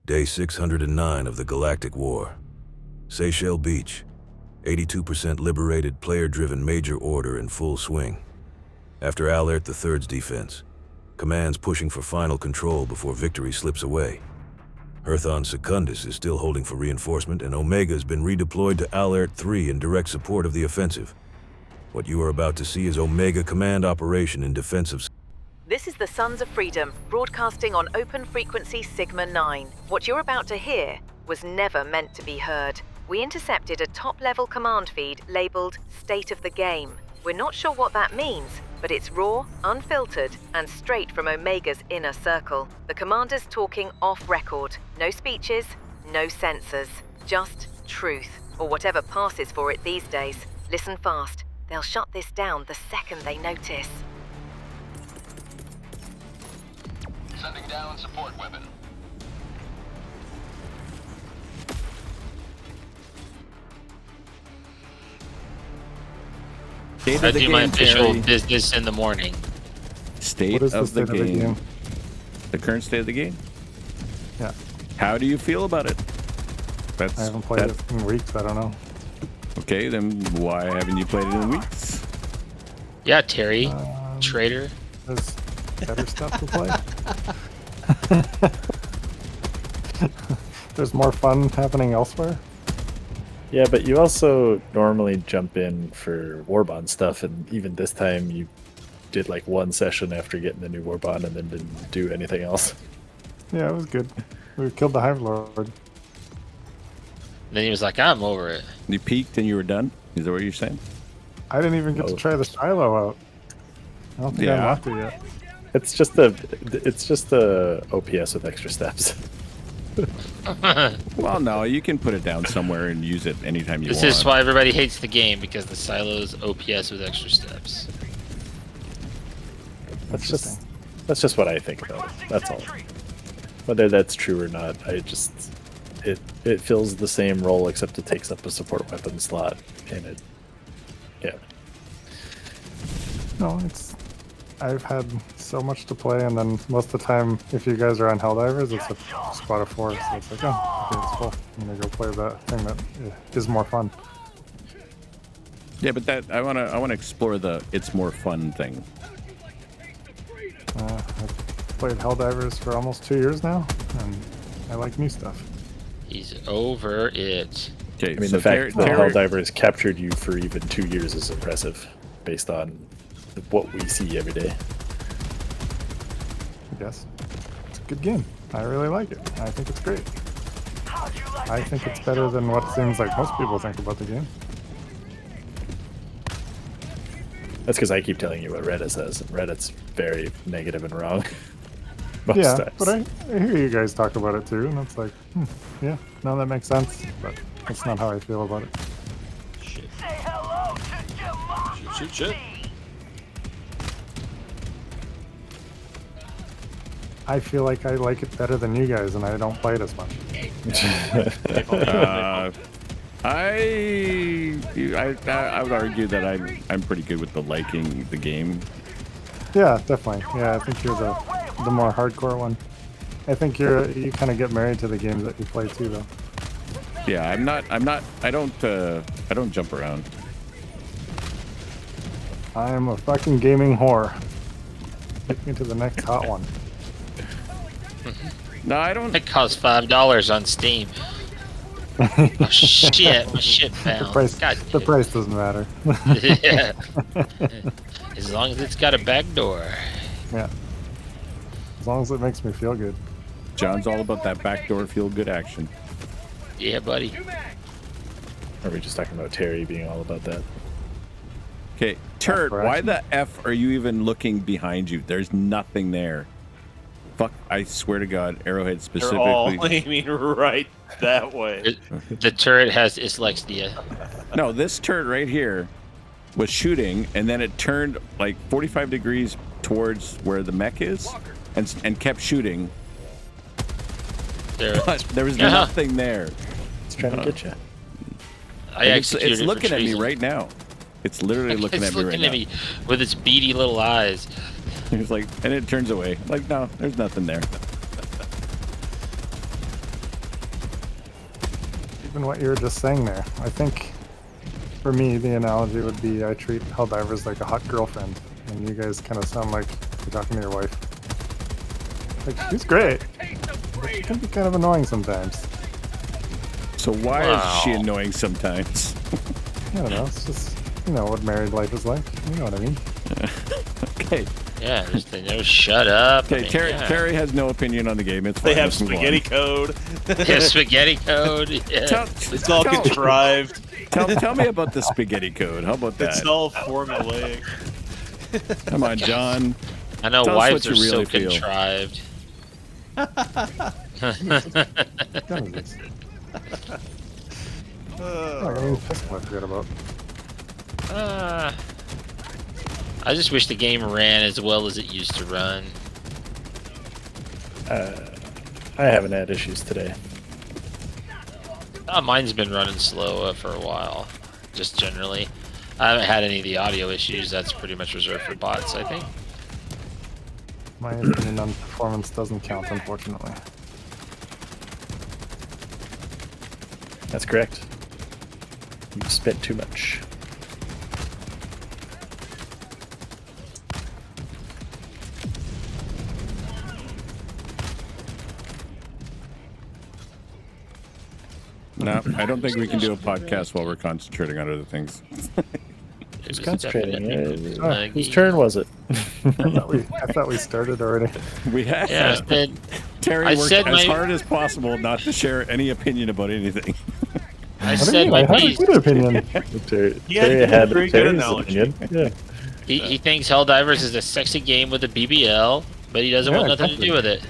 Day 609 of the Galactic War. Seychelles Beach. 82% liberated, player-driven major order in full swing. After Alairt III's defense, Command's pushing for final control before victory slips away. Herthon Secundus is still holding for reinforcement, and Omega's been redeployed to Alairt III in direct support of the offensive. What you are about to see is Omega Command operation in defense of... This is the Sons of Freedom, broadcasting on open frequency Sigma 9. What you're about to hear was never meant to be heard. We intercepted a top-level command feed labeled State of the Game. We're not sure what that means, but it's raw, unfiltered, and straight from Omega's inner circle. The commander's talking off-record. No speeches, no censors. Just truth, or whatever passes for it these days. Listen fast. They'll shut this down the second they notice. Sending down support weapon. I do my official business in the morning. State of the game. The current state of the game? Yeah. How do you feel about it? I haven't played it in weeks, I don't know. Okay, then why haven't you played it in weeks? Yeah, Terry. Traitor. There's better stuff to play. There's more fun happening elsewhere. Yeah, but you also normally jump in for Warbond stuff, and even this time you did like one session after getting the new Warbond and then didn't do anything else. Yeah, it was good. We killed the Hive Lord. And then he was like, I'm over it. You peaked and you were done? Is that what you're saying? I didn't even get to try the Shiloh out. I don't think I unlocked it yet. It's just the OPS with extra steps. Well, no, you can put it down somewhere and use it anytime you want. This is why everybody hates the game, because the silo's OPS with extra steps. That's just what I think about it. That's all. Whether that's true or not, it fills the same role, except it takes up a support weapon slot in it. Yeah. No, I've had so much to play, and then most of the time, if you guys are on Helldivers, it's a squad of 4, so it's like, oh, okay, it's full. I'm gonna go play that thing that is more fun. Yeah, but I wanna explore the it's more fun thing. I've played Helldivers for almost 2 years now, and I like new stuff. He's over it. Okay, I mean, so the fact that Helldivers captured you for even 2 years is impressive, based on what we see every day. Yes. It's a good game. I really like it. I think it's great. I think it's better than what seems like most people think about the game. That's because I keep telling you what Reddit says. Reddit's very negative and wrong. Most yeah, times. But I hear you guys talk about it too, and it's like, yeah, no, that makes sense, but that's not how I feel about it. Shit. Say hello to democracy. Shit. I feel like I like it better than you guys, and I don't play it as much. I would argue that I'm pretty good with the liking the game. Yeah, definitely. Yeah, I think you're the more hardcore one. I think you kind of get married to the games that you play too, though. Yeah, I don't jump around. I'm a fucking gaming whore. Take me to the next hot one. No, I don't. It costs $5 on Steam. Oh shit! My shit bounced. The price doesn't matter. Yeah. As long as it's got a back door. Yeah. As long as it makes me feel good. John's all about that backdoor feel good action. Yeah, buddy. Or are we just talking about Terry being all about that? Okay, Turd, why the F are you even looking behind you? There's nothing there. Fuck, I swear to God, Arrowhead specifically. They're all aiming right that way. The turret has dyslexia. No, this turret right here was shooting, and then it turned like 45 degrees towards where the mech is, and kept shooting. But there was nothing there. It's trying to get you. It's looking at me right now. It's literally looking at me right now. It's looking at me with its beady little eyes. It's like, and it turns away. Like, no, there's nothing there. even what you were just saying there. I think for me, the analogy would be I treat Helldivers like a hot girlfriend, and you guys kind of sound like you're talking to your wife. Like, she's great, but she can be kind of annoying sometimes. So why is she annoying sometimes? I don't know, it's just, you know, what married life is like. You know what I mean? Okay. Yeah, just no shut up. Okay, I mean, Terry has no opinion on the game. It's fine. They have Let's move on. spaghetti code. They have spaghetti code. Yeah. It's all contrived. Tell me about the spaghetti code. How about that? It's all formulaic. Come on, John. I know Tell us wives what are you really so feel. contrived. Done with this. Oh, I mean, pistol I forgot about. I just wish the game ran as well as it used to run. I haven't had issues today. Mine's been running slow for a while, just generally. I haven't had any of the audio issues. That's pretty much reserved for bots, I think. My opinion on performance doesn't count, unfortunately. That's correct. You spent too much. No, I don't think we can do a podcast while we're concentrating on other things. Who's concentrating? Whose turn was it? I thought we started already. We have. Yeah, Terry I worked said as my- hard as possible not to share any opinion about anything. I What do you said mean? my I have a piece. good opinion. Terry He had a had very good Terry's analogy. opinion. Yeah. He thinks Helldivers is a sexy game with a BBL, but he doesn't want Yeah, nothing to do with it.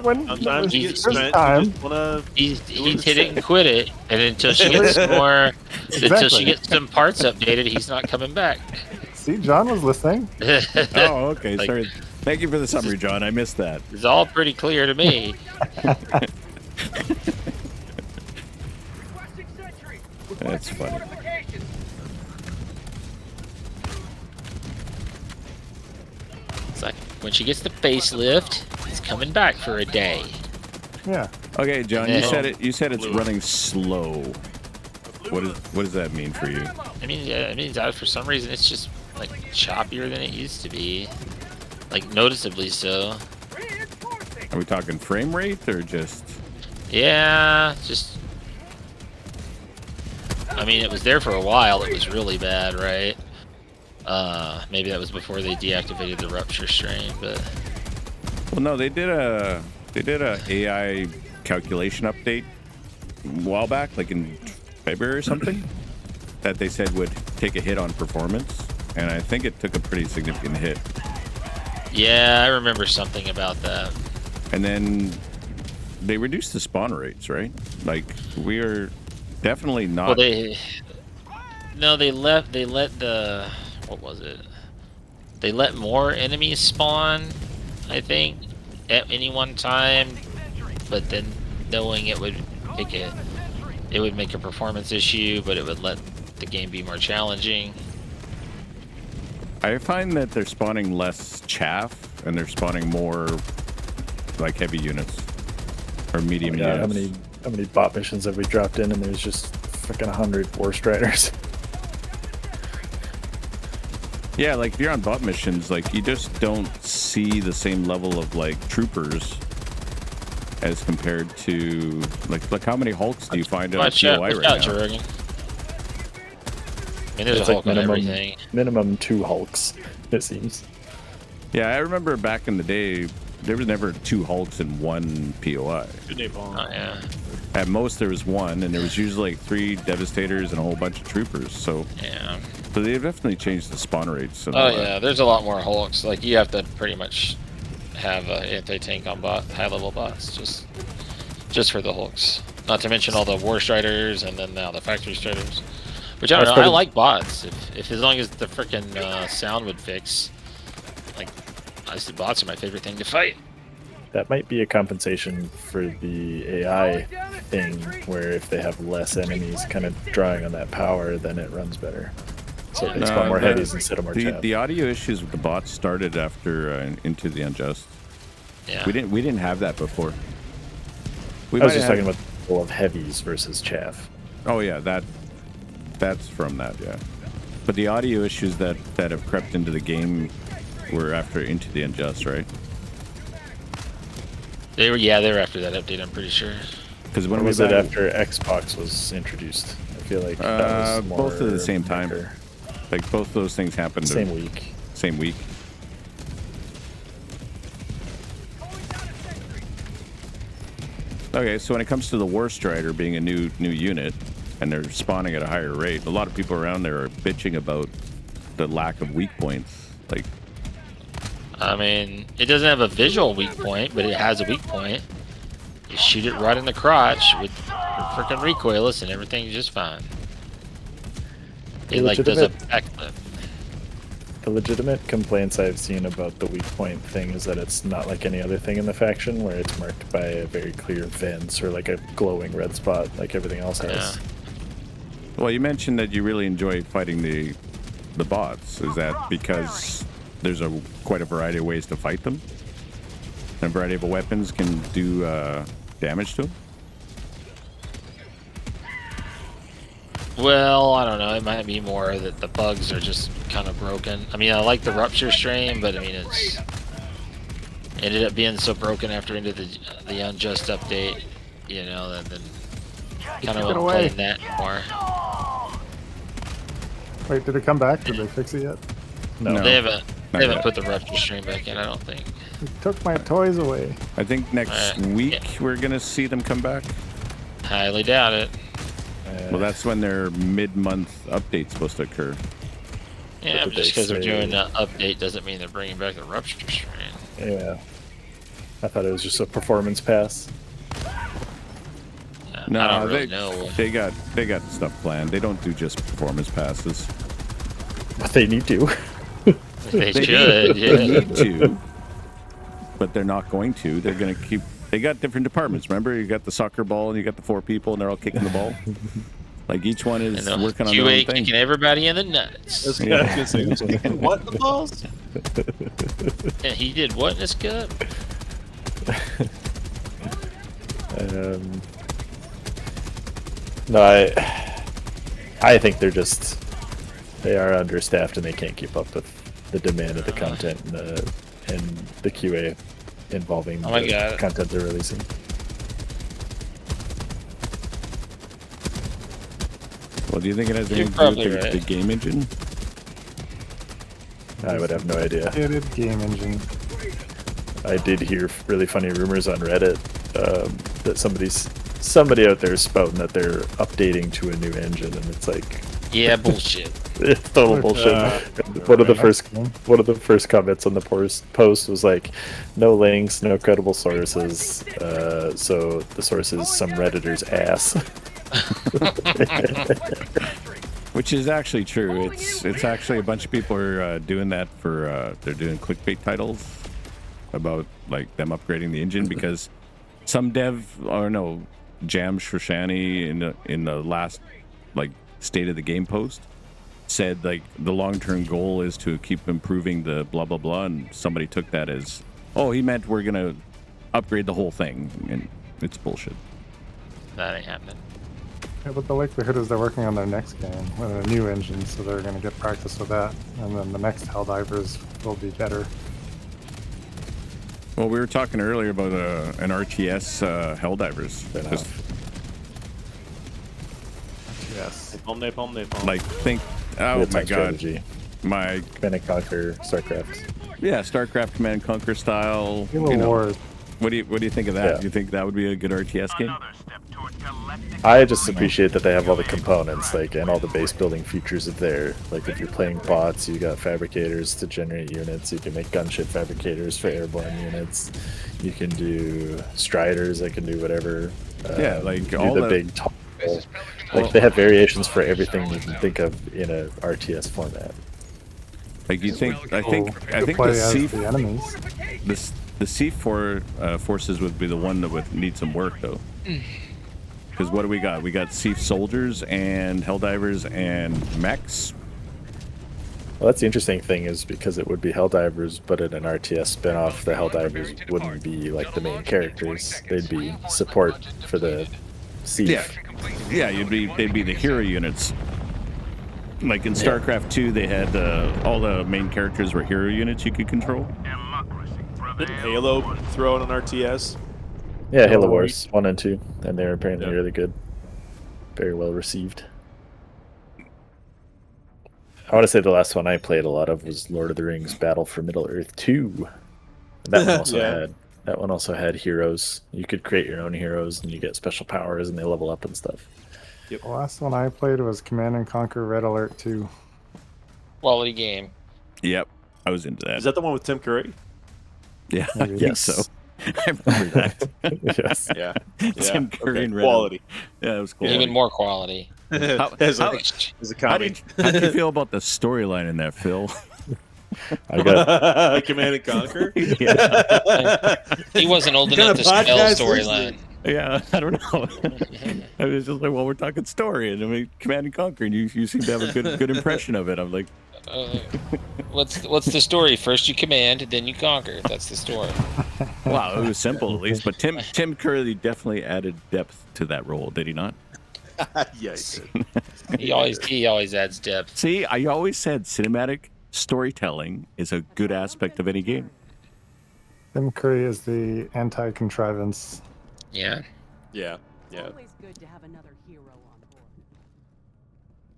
When Sometimes you this get strength. time, You just wanna. He hit it and quit it, and until she gets more, until she Exactly. gets some parts updated, he's not coming back. see, John was listening. Oh, okay. Like- Sorry. Thank you for the summary, John. I missed that. It's all pretty clear to me. That's funny. It's like when she gets the facelift, he's coming back for a day. Yeah. Okay, John. Yeah. You said it. You said it's running slow. What does that mean for you? I mean, yeah, it means that for some reason it's just like choppier than it used to be, like noticeably so. Are we talking frame rate or just? Yeah, just. I mean, it was there for a while. It was really bad, right? Maybe that was before they deactivated the rupture strain, but Well, no, they did a AI calculation update a while back, like in February or something, that they said would take a hit on performance, and I think it took a pretty significant hit. yeah, I remember something about that. And then they reduced the spawn rates, right? Like we are definitely not. Well, they let the what was it? They let more enemies spawn, I think, at any one time, but then knowing it would make a performance issue, but it would let the game be more challenging. I find that they're spawning less chaff and they're spawning more like heavy units or medium Yeah, units. how many bot missions have we dropped in, and there's just freaking 100 War Striders? Yeah, like if you're on bot missions, like you just don't see the same level of like troopers as compared to like how many Hulks do you find in a Watch POI out, watch right out, now? Jurgen. I mean, there's It's a like Hulk on everything. minimum 2 Hulks, it seems. Yeah, I remember back in the day, there was never 2 Hulks in one POI. Good day, Paul. Oh yeah, At most, there was 1, and there was usually like 3 Devastators and a whole bunch of troopers. So yeah. they've definitely changed the spawn rates. And Oh all that. yeah, there's a lot more Hulks. Like you have to pretty much have anti-tank on high-level bots just for the Hulks. Not to mention all the War Striders and then now the Factory Striders. Which I don't know. I like bots if as long as the frickin' sound would fix. Like, honestly, bots are my favorite thing to fight. That might be a compensation for the AI thing, where if they have less enemies kind of drawing on that power, then it runs better. So they spawn more heavies instead of more chaff. The audio issues with the bots started after Into the Unjust. Yeah. We didn't have that before. We I was might just have talking about example of heavies versus chaff. Oh yeah, that's from that, yeah. But the audio issues that have crept into the game were after Into the Unjust, right? They were after that update. I'm pretty sure. Because when Or was it after Xbox was introduced? I feel like that was more both at the same time. quicker. Like both those things happened Same week. Same week. Okay, so when it comes to the War Strider being a new unit, and they're spawning at a higher rate, a lot of people around there are bitching about the lack of weak points. Like, I mean, it doesn't have a visual weak point, but it has a weak point. You shoot it right in the crotch with freaking recoilless, and everything's just fine. It like does a backflip. The legitimate complaints I've seen about the weak point thing is that it's not like any other thing in the faction, where it's marked by a very clear fence or like a glowing red spot like everything else has. Yeah. well, you mentioned that you really enjoy fighting the bots. Is that because there's quite a variety of ways to fight them? And a variety of weapons can do damage to them? Well, I don't know. It might be more that the bugs are just kind of broken. I mean, I like the rupture strain, but I mean, it's ended up being so broken after into the unjust update, you know, that then kind of playing that more. Wait, did it come back? Did they fix it yet? No. They haven't yet. put the rupture strain back in. I don't think. You took my toys away. I think next week we're gonna see them come back. Highly doubt it. Well, that's when their mid-month update's supposed to occur. Yeah, What but did just they because they're say? doing an update doesn't mean they're bringing back the rupture strain. Yeah. I thought it was just a performance pass. No, I don't really know. they got stuff planned. They don't do just performance passes. But they need to. They should, They yeah. need to, but they're not going to. They're going to keep. They got different departments. Remember, you got the soccer ball, and you got the 4 people, and they're all kicking the ball. Like each one is And working on their own QA thing. kicking everybody in the nuts. What the balls? Yeah, he did what in his gut? No, I think they are understaffed and they can't keep up with the demand of the content and the QA involving Oh my the God. content they're releasing. Well, do you think it has You're anything to do probably with right. the game engine? I would have no idea. Updated game engine. I did hear really funny rumors on Reddit that somebody out there is spouting that they're updating to a new engine, and it's like Yeah, bullshit. it's total bullshit. One of the first comments on the post was like, "No links, no credible sources." So the source is some redditor's ass. Which is actually true. It's actually a bunch of people are doing that for they're doing clickbait titles about like them upgrading the engine because some dev Jam Shoshani in the last like state of the game post said like the long-term goal is to keep improving the blah blah blah, and somebody took that as, oh, he meant we're gonna upgrade the whole thing, and it's bullshit. That ain't happening. Yeah, but the likelihood is they're working on their next game with a new engine, so they're going to get practice with that, and then the next Helldivers will be better. Well, we were talking earlier about an RTS Helldivers. Just Yes. Napalm. like think, oh Real-time my god, strategy. my Command and Conquer, StarCraft. yeah, StarCraft Command and Conquer style. Halo Wars. What do you think of that? Yeah. Do you think that would be a good RTS game? I just appreciate that they have all the components, like, and all the base building features of there. Like, if you're playing bots, you got fabricators to generate units. You can make gunship fabricators for airborne units. You can do striders that can do whatever. Yeah, like do all the the- big tall. Like, they have variations for everything you can think of in a RTS format. Like you think? I Cool. think You could the play as C the enemies. the C4 forces would be the one that would need some work though. Because what do we got? We got Thief soldiers and Helldivers and mechs. Well, that's the interesting thing is because it would be Helldivers, but in an RTS spin-off, the Helldivers wouldn't be like the main characters. They'd be support for the Siege. Yeah, they'd be the hero units. Like in StarCraft 2, they had all the main characters were hero units you could control. Didn't Halo throw it on RTS? Yeah, Halo Wars 1 and 2, and they're apparently Yeah. really good. Very well received. I want to say the last one I played a lot of was Lord of the Rings Battle for Middle-earth 2. And that one also Yeah. had heroes. You could create your own heroes, and you get special powers, and they level up and stuff. The last one I played was Command and Conquer Red Alert 2. Quality game. Yep, I was into that. Is that the one with Tim Curry? Yeah, I think Yes. so. I remember that. Yes. Yeah. Tim Curry okay. and Red Quality. Yeah, it was cool. Even more quality. as a How comic. did you feel about the storyline in that, Phil? I got Command and Conquer? He wasn't old What kind enough to of spell podcast is storyline. Yeah, I don't know. I was just like, well, we're talking story, and I mean, Command and Conquer, and you seem to have a good impression of it. I'm like, What's the story? First you command, then you conquer. That's the story. wow, it was simple at least. But Tim Curry definitely added depth to that role, did he not? Yeah, he did. He always adds depth. See, I always said cinematic storytelling is a good aspect of any game. Tim Curry is the anti-contrivance. Yeah. Yeah. Yeah. Always good to have another hero on board.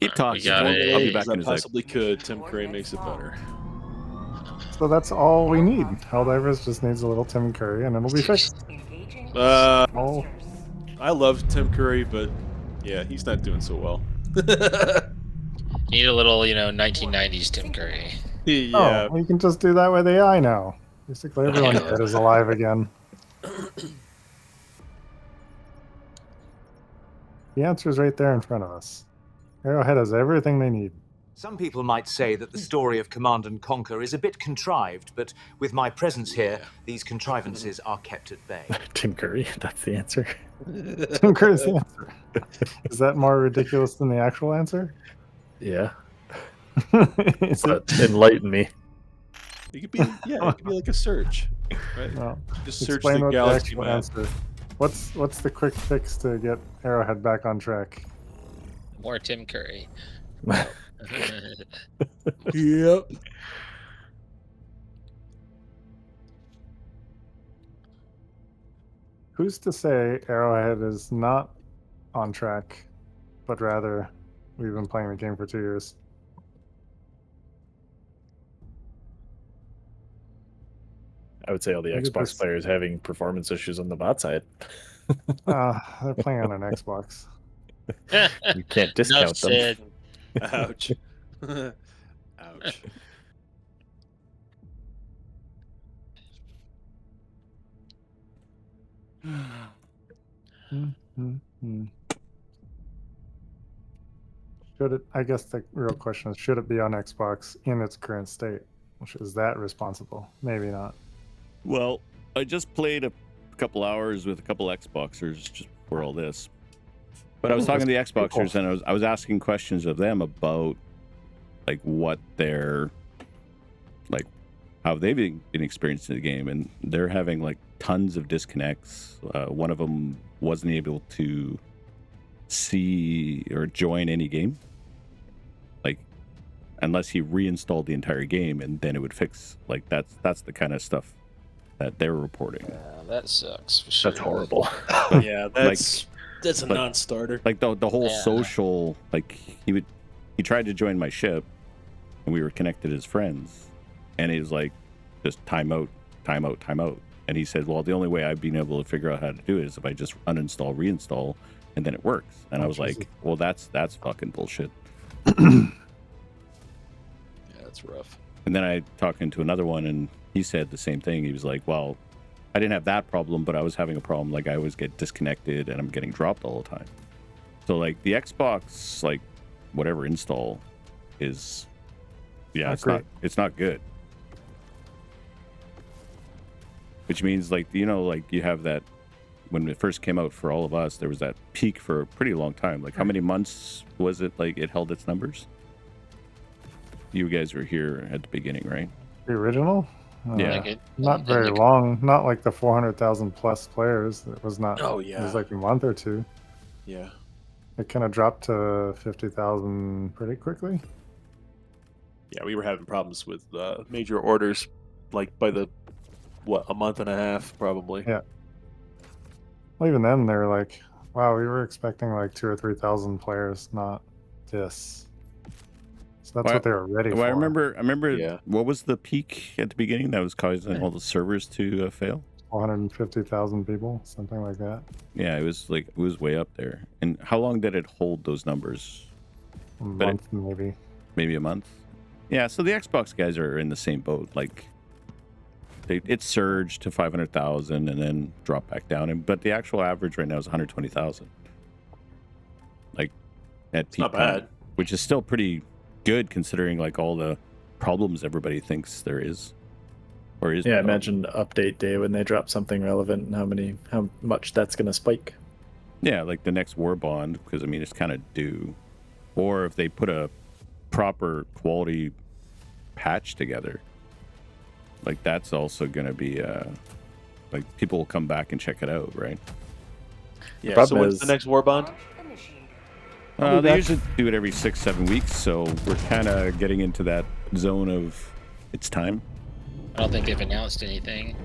Keep talking. got I'll it. be back As I in a sec. possibly could. Tim Curry makes it better. So that's all we need. Helldivers just needs a little Tim Curry, and it'll be fixed. Oh, I love Tim Curry, but yeah, he's not doing so well. Need a little, 1990s Tim Curry. Yeah. oh, you can just do that with AI now. Basically, everyone dead is alive again. The answer's right there in front of us. Arrowhead has everything they need. Some people might say that the story of Command and Conquer is a bit contrived, but with my presence here, these contrivances are kept at bay. Tim Curry. That's the answer. Tim Curry's the answer. Is that more ridiculous than the actual answer? Yeah. Is it? But enlighten me. It could be like a search, right? Well, Just search explain the what galaxy actual map. answer. What's the quick fix to get Arrowhead back on track? More Tim Curry. Yep. Who's to say Arrowhead is not on track, but rather we've been playing the game for 2 years? I would say all the Look at Xbox this. players having performance issues on the bot side. They're playing on an Xbox. You can't discount them. Said. Ouch. Ouch. Should it? I guess the real question is: should it be on Xbox in its current state? Is that responsible? Maybe not. Well, I just played a couple hours with a couple Xboxers just before all this. But I was talking to the Xboxers, and I was asking questions of them about like what their how they've been experiencing the game, and they're having like tons of disconnects. One of them wasn't able to see or join any game, like unless he reinstalled the entire game, and then it would fix. Like that's the kind of stuff that they're reporting. Yeah, that sucks. For sure. That's horrible. Yeah, that's a non-starter. Like the whole Yeah. social, like he tried to join my ship, and we were connected as friends, and he was like, just time out, and he said, well, the only way I've been able to figure out how to do it is if I just uninstall, reinstall, and then it works. And I was like, well, that's fucking bullshit. Yeah, that's rough. And then I talking to another one, and he said the same thing. He was like, well, I didn't have that problem, but I was having a problem. Like I always get disconnected, and I'm getting dropped all the time. So like the Xbox, like whatever install is, yeah, it's not good. Which means like like you have that when it first came out for all of us, there was that peak for a pretty long time. Like how many months was it? Like it held its numbers. You guys were here at the beginning, right? The original? Yeah. Like it- Not very long. Not like the 400,000 plus players. It was not. Oh, It yeah. was like a month or two. Yeah. It kind of dropped to 50,000 pretty quickly. Yeah, we were having problems with major orders, like by the a month and a half probably. Yeah. Well, even then, they're like, wow, we were expecting like 2,000 or 3,000 players, not this. So that's what they were ready for. I remember. Yeah. What was the peak at the beginning that was causing all the servers to fail? 150,000 people, something like that. Yeah, it was way up there. And how long did it hold those numbers? A month, maybe. Maybe a month. Yeah, so the Xbox guys are in the same boat. Like, it surged to 500,000 and then dropped back down. But the actual average right now is 120,000. Like, at peak not bad. time, which is still pretty good considering like all the problems everybody thinks there is. Or is Yeah, imagine update day when they drop something relevant and how much that's going to spike. Yeah, like the next war bond, because I mean it's kind of due. Or if they put a proper quality patch together, like that's also going to be like people will come back and check it out, right? Yeah. So when's the next war bond? They usually do it every 6-7 weeks, so we're kind of getting into that zone of it's time. I don't think they've announced anything.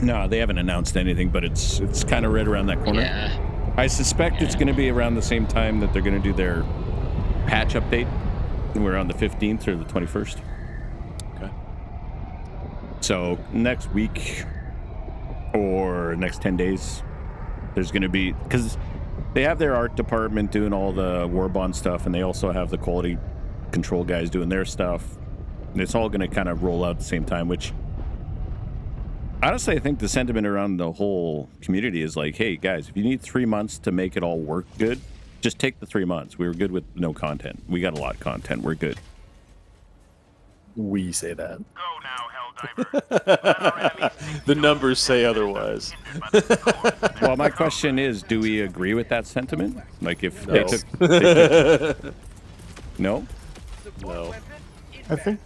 No, they haven't announced anything, but it's kind of right around that corner. Yeah. I suspect it's going to be around the same time that they're going to do their patch update. We're on the 15th or the 21st. Okay. So next week or next 10 days, there's going to be, because they have their art department doing all the Warbond stuff, and they also have the quality control guys doing their stuff. And it's all going to kind of roll out at the same time, which honestly, I think the sentiment around the whole community is like, hey, guys, if you need 3 months to make it all work good, just take the 3 months. We were good with no content. We got a lot of content. We're good. We say that. Go now, Helldiver. The numbers say otherwise. Well, my question is, do we agree with that sentiment? Like if No. they took... No? No. I think,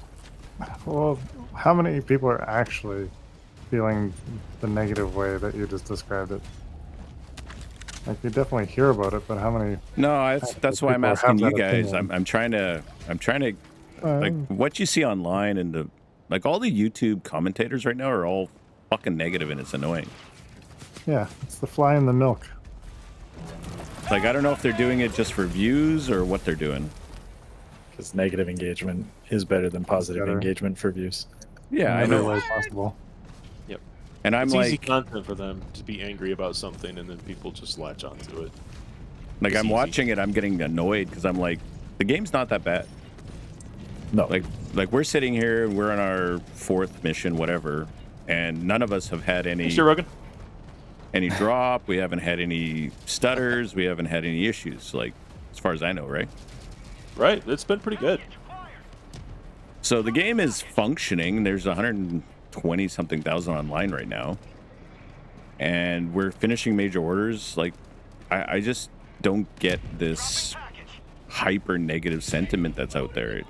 well, how many people are actually feeling the negative way that you just described it? Like, you definitely hear about it, but how many? No, that's why I'm people asking have you that guys. opinion? I'm trying to like what you see online and the like all the YouTube commentators right now are all fucking negative and it's annoying. Yeah, it's the fly in the milk. Like I don't know if they're doing it just for views or what they're doing. Because negative engagement is better than positive Better. engagement for views. Yeah, I Every know. way possible. Yep. And I'm It's like, easy content for them to be angry about something, and then people just latch onto it. like It's I'm easy. watching it, I'm getting annoyed because I'm like, the game's not that bad. No. Like we're sitting here and we're on our 4th mission, whatever, and none of us have had any drop. We haven't had any stutters. We haven't had any issues. Like as far as I know, right? Right. It's been pretty good. So the game is functioning. There's 120 something thousand online right now, and we're finishing major orders. Like I just don't get this hyper negative sentiment that's out there.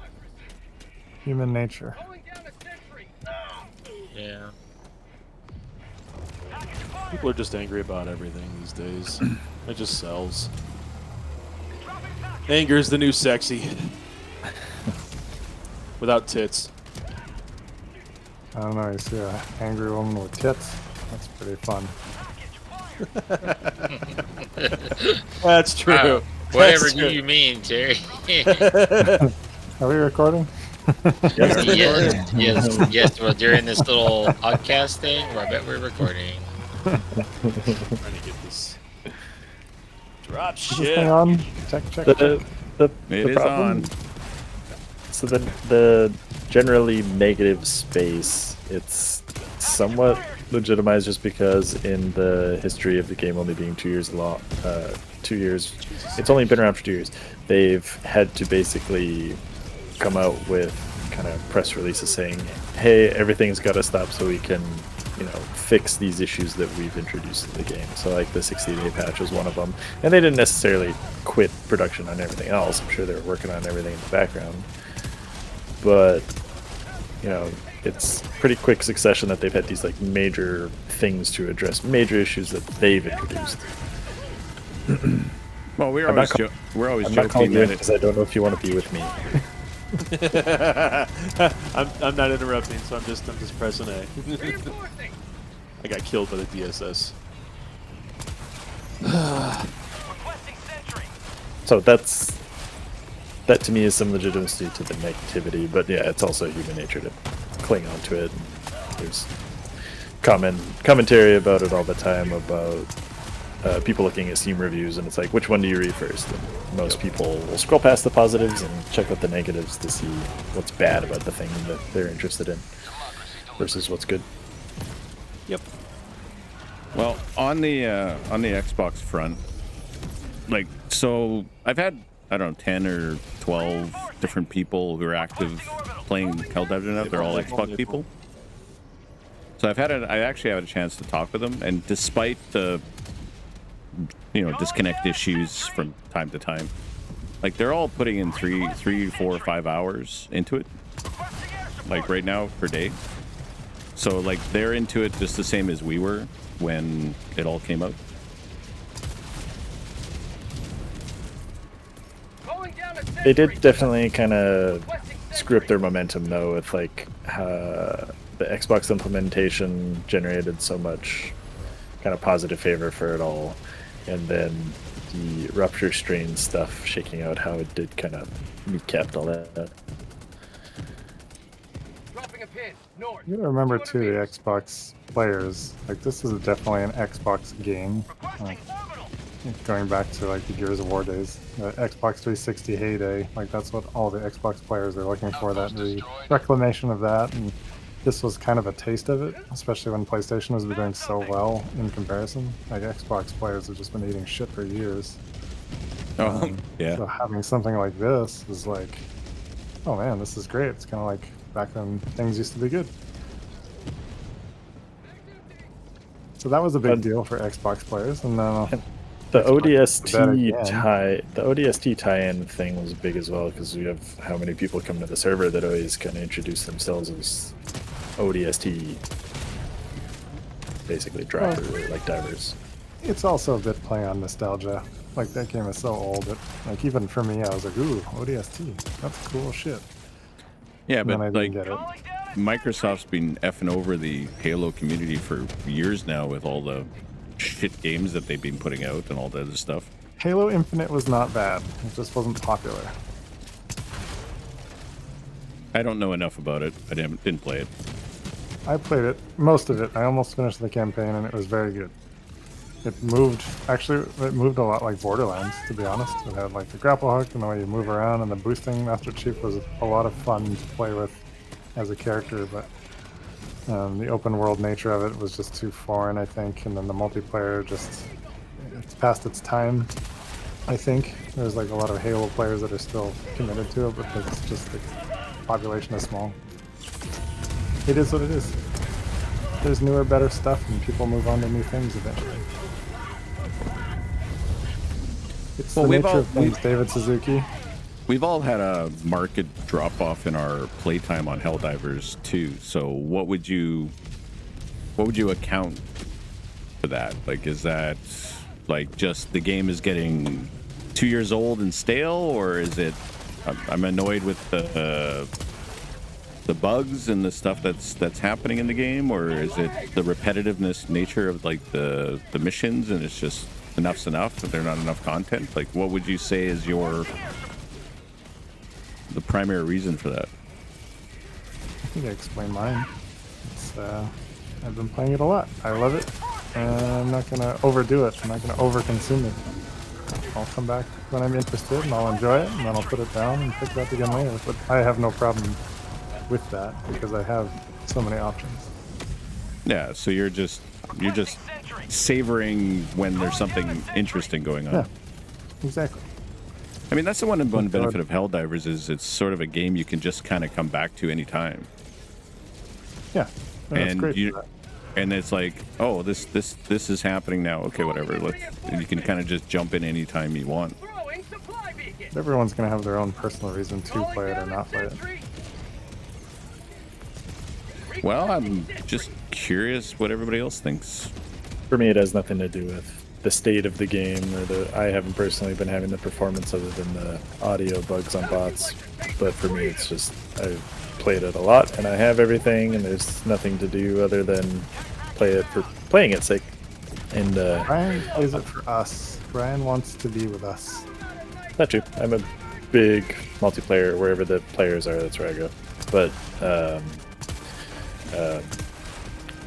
Human nature. Yeah. People are just angry about everything these days. It just sells. Anger is the new sexy. Without tits. I don't know, you see an angry woman with tits? That's pretty fun. That's true. Wow. Whatever That's do true. you mean, Terry? Are we recording? yes. Well, during this little podcast thing, I bet we're recording. Trying to get this. Drop Is this shit. thing on? Check. The It is problem, on. So the generally negative space, it's somewhat legitimized just because in the history of the game only being 2 years long, 2 years, it's only been around for 2 years. They've had to basically come out with kind of press releases saying, hey, everything's got to stop so we can, fix these issues that we've introduced to the game. So like the 60-day patch was one of them. And they didn't necessarily quit production on everything else. I'm sure they were working on everything in the background. But, it's pretty quick succession that they've had these like major things to address, major issues that they've introduced. Well, we're I'm always not we're always I'm not calling joking you that because I don't know if you want to be with me. I'm not interrupting, so I'm just pressing A. I got killed by the DSS. So that to me is some legitimacy to the negativity, but yeah, it's also human nature to cling on to it. There's commentary about it all the time about people looking at Steam reviews, and it's like, which one do you read first? And most people will scroll past the positives and check out the negatives to see what's bad about the thing that they're interested in versus what's good. Yep. Well, on the Xbox front, like, so I've had, I don't know, 10 or 12 different people who are active playing Helldivers now. They're all Xbox people. So I actually had a chance to talk with them, and despite the, disconnect issues from time to time, like, they're all putting in 3, 4, 5 hours into it, like right now per day. So like they're into it just the same as we were when it all came out. They did definitely kind of screw up their momentum though, with like the Xbox implementation generated so much kind of positive favor for it all, and then the Rupture strain stuff shaking out how it did kind of kneecapped all that. You gotta remember too, the Xbox players, like, this is definitely an Xbox game. Like, going back to like the Gears of War days, the Xbox 360 heyday, like that's what all the Xbox players are looking for, that reclamation of that, and this was kind of a taste of it, especially when PlayStation was doing so well in comparison. Like, Xbox players have just been eating shit for years. Yeah. So having something like this is like, oh man, this is great. It's kind of like back when things used to be good. So that was a big deal for Xbox players, and the ODST tie-in thing was big as well, because we have how many people come to the server that always kind of introduce themselves as ODST, basically driver, like divers. It's also a bit playing on nostalgia. Like, that game is so old that, like, even for me, I was like, ooh, ODST, that's cool shit. Yeah, And but then I like, didn't get it. Microsoft's been effing over the Halo community for years now with all the shit games that they've been putting out and all that other stuff. Halo Infinite was not bad. It just wasn't popular. I don't know enough about it. I didn't play it. I played it, most of it. I almost finished the campaign, and it was very good. It moved a lot like Borderlands, to be honest. It had like the grapple hook and the way you move around, and the boosting Master Chief was a lot of fun to play with as a character, but the open world nature of it was just too foreign, I think, and then the multiplayer it's past its time, I think. There's like a lot of Halo players that are still committed to it, but it's just the population is small. It is what it is. There's newer, better stuff, and people move on to new things eventually. It's the nature of things, David Suzuki. We've all had a market drop-off in our playtime on Helldivers too. So what would you account for that? Like, is that like just the game is getting 2 years old and stale, or is it I'm annoyed with the bugs and the stuff that's happening in the game, or is it the repetitiveness nature of like the missions, and it's just enough's enough, but there's not enough content? Like, what would you say is the primary reason for that? I think I explained mine. I've been playing it a lot. I love it, and I'm not gonna overdo it. I'm not gonna overconsume it. I'll come back when I'm interested, and I'll enjoy it, and then I'll put it down and pick it up again later. But I have no problem with that because I have so many options. Yeah, so you're just savoring when there's something interesting going on. Yeah, exactly. I mean, that's the one benefit of Helldivers is it's sort of a game you can just kind of come back to anytime. Yeah, that's great. And it's like, oh, this is happening now. Okay, whatever. And you can kind of just jump in anytime you want. Everyone's gonna have their own personal reason to play it or not play it. Well, I'm just curious what everybody else thinks. For me, it has nothing to do with the state of the game, or I haven't personally been having the performance other than the audio bugs on bots. But for me, it's just I've played it a lot, and I have everything, and there's nothing to do other than play it for playing its sake. And Bryan plays it for us. Bryan wants to be with us. not true. I'm a big multiplayer. Wherever the players are, that's where I go. But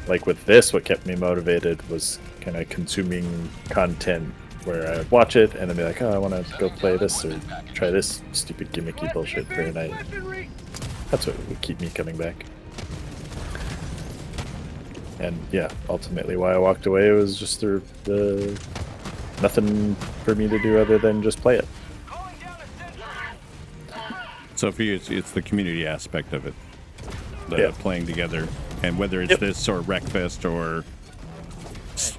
like with this, what kept me motivated was kind of consuming content where I would watch it and then be like, oh, I want to go play this or try this stupid gimmicky bullshit for a night. That's what would keep me coming back. And yeah, ultimately why I walked away was just the nothing for me to do other than just play it. So for you, it's the community aspect of it, Yeah. playing together, and whether it's Yep. this or Wreckfest or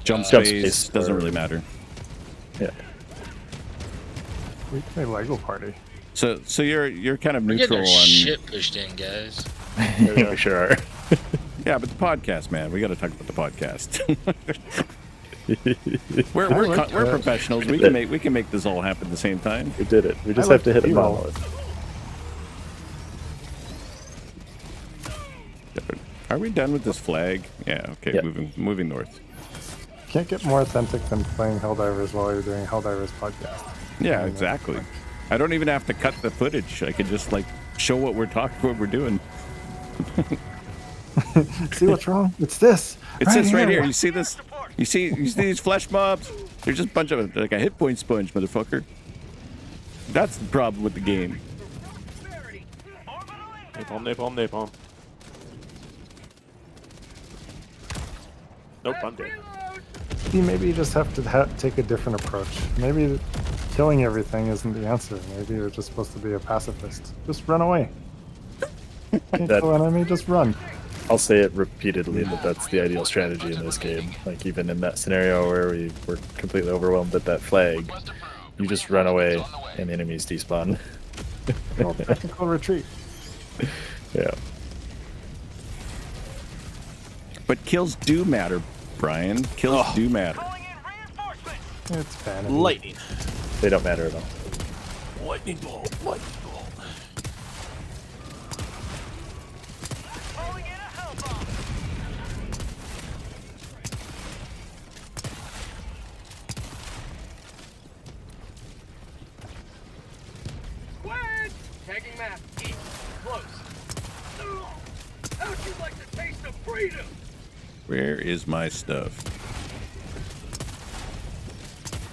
Jump Jump Space, Space doesn't or- really matter. Yeah. We play Lego Party. So you're kind of We're getting neutral our on. shit pushed in, guys. We sure are. Yeah, but the podcast, man, we got to talk about the podcast. we're like we're that. professionals. We can make this all happen at the same time. We did it. We just I have to like hit a B-roll. monolith. Are we done with this flag? Yeah. Okay. Yeah. Moving north. Can't get more authentic than playing Helldivers while you're doing Helldivers podcast. Yeah, exactly. I don't even have to cut the footage. I can just like show what what we're doing. See what's wrong? It's this. It's this right here. You see this? You see these flesh mobs? They're just a bunch of like a hit point sponge, motherfucker. That's the problem with the game. Napalm. Nope, I'm dead. See, maybe you just have to take a different approach. Maybe killing everything isn't the answer. Maybe you're just supposed to be a pacifist. Just run away. Can't That- kill an enemy, just run. I'll say it repeatedly that that's the ideal strategy in this game. Like even in that scenario where we were completely overwhelmed at that flag, you just run away and enemies despawn. Well, technical retreat. Yeah. But kills do matter, Brian. Kills do matter. It's vanity. Lightning. They don't matter at all. Lightning bolt. Lightning bolt. Calling in a hellbomb. Squad! Tagging map. East. Close. How'd you like the taste of freedom? Where is my stuff?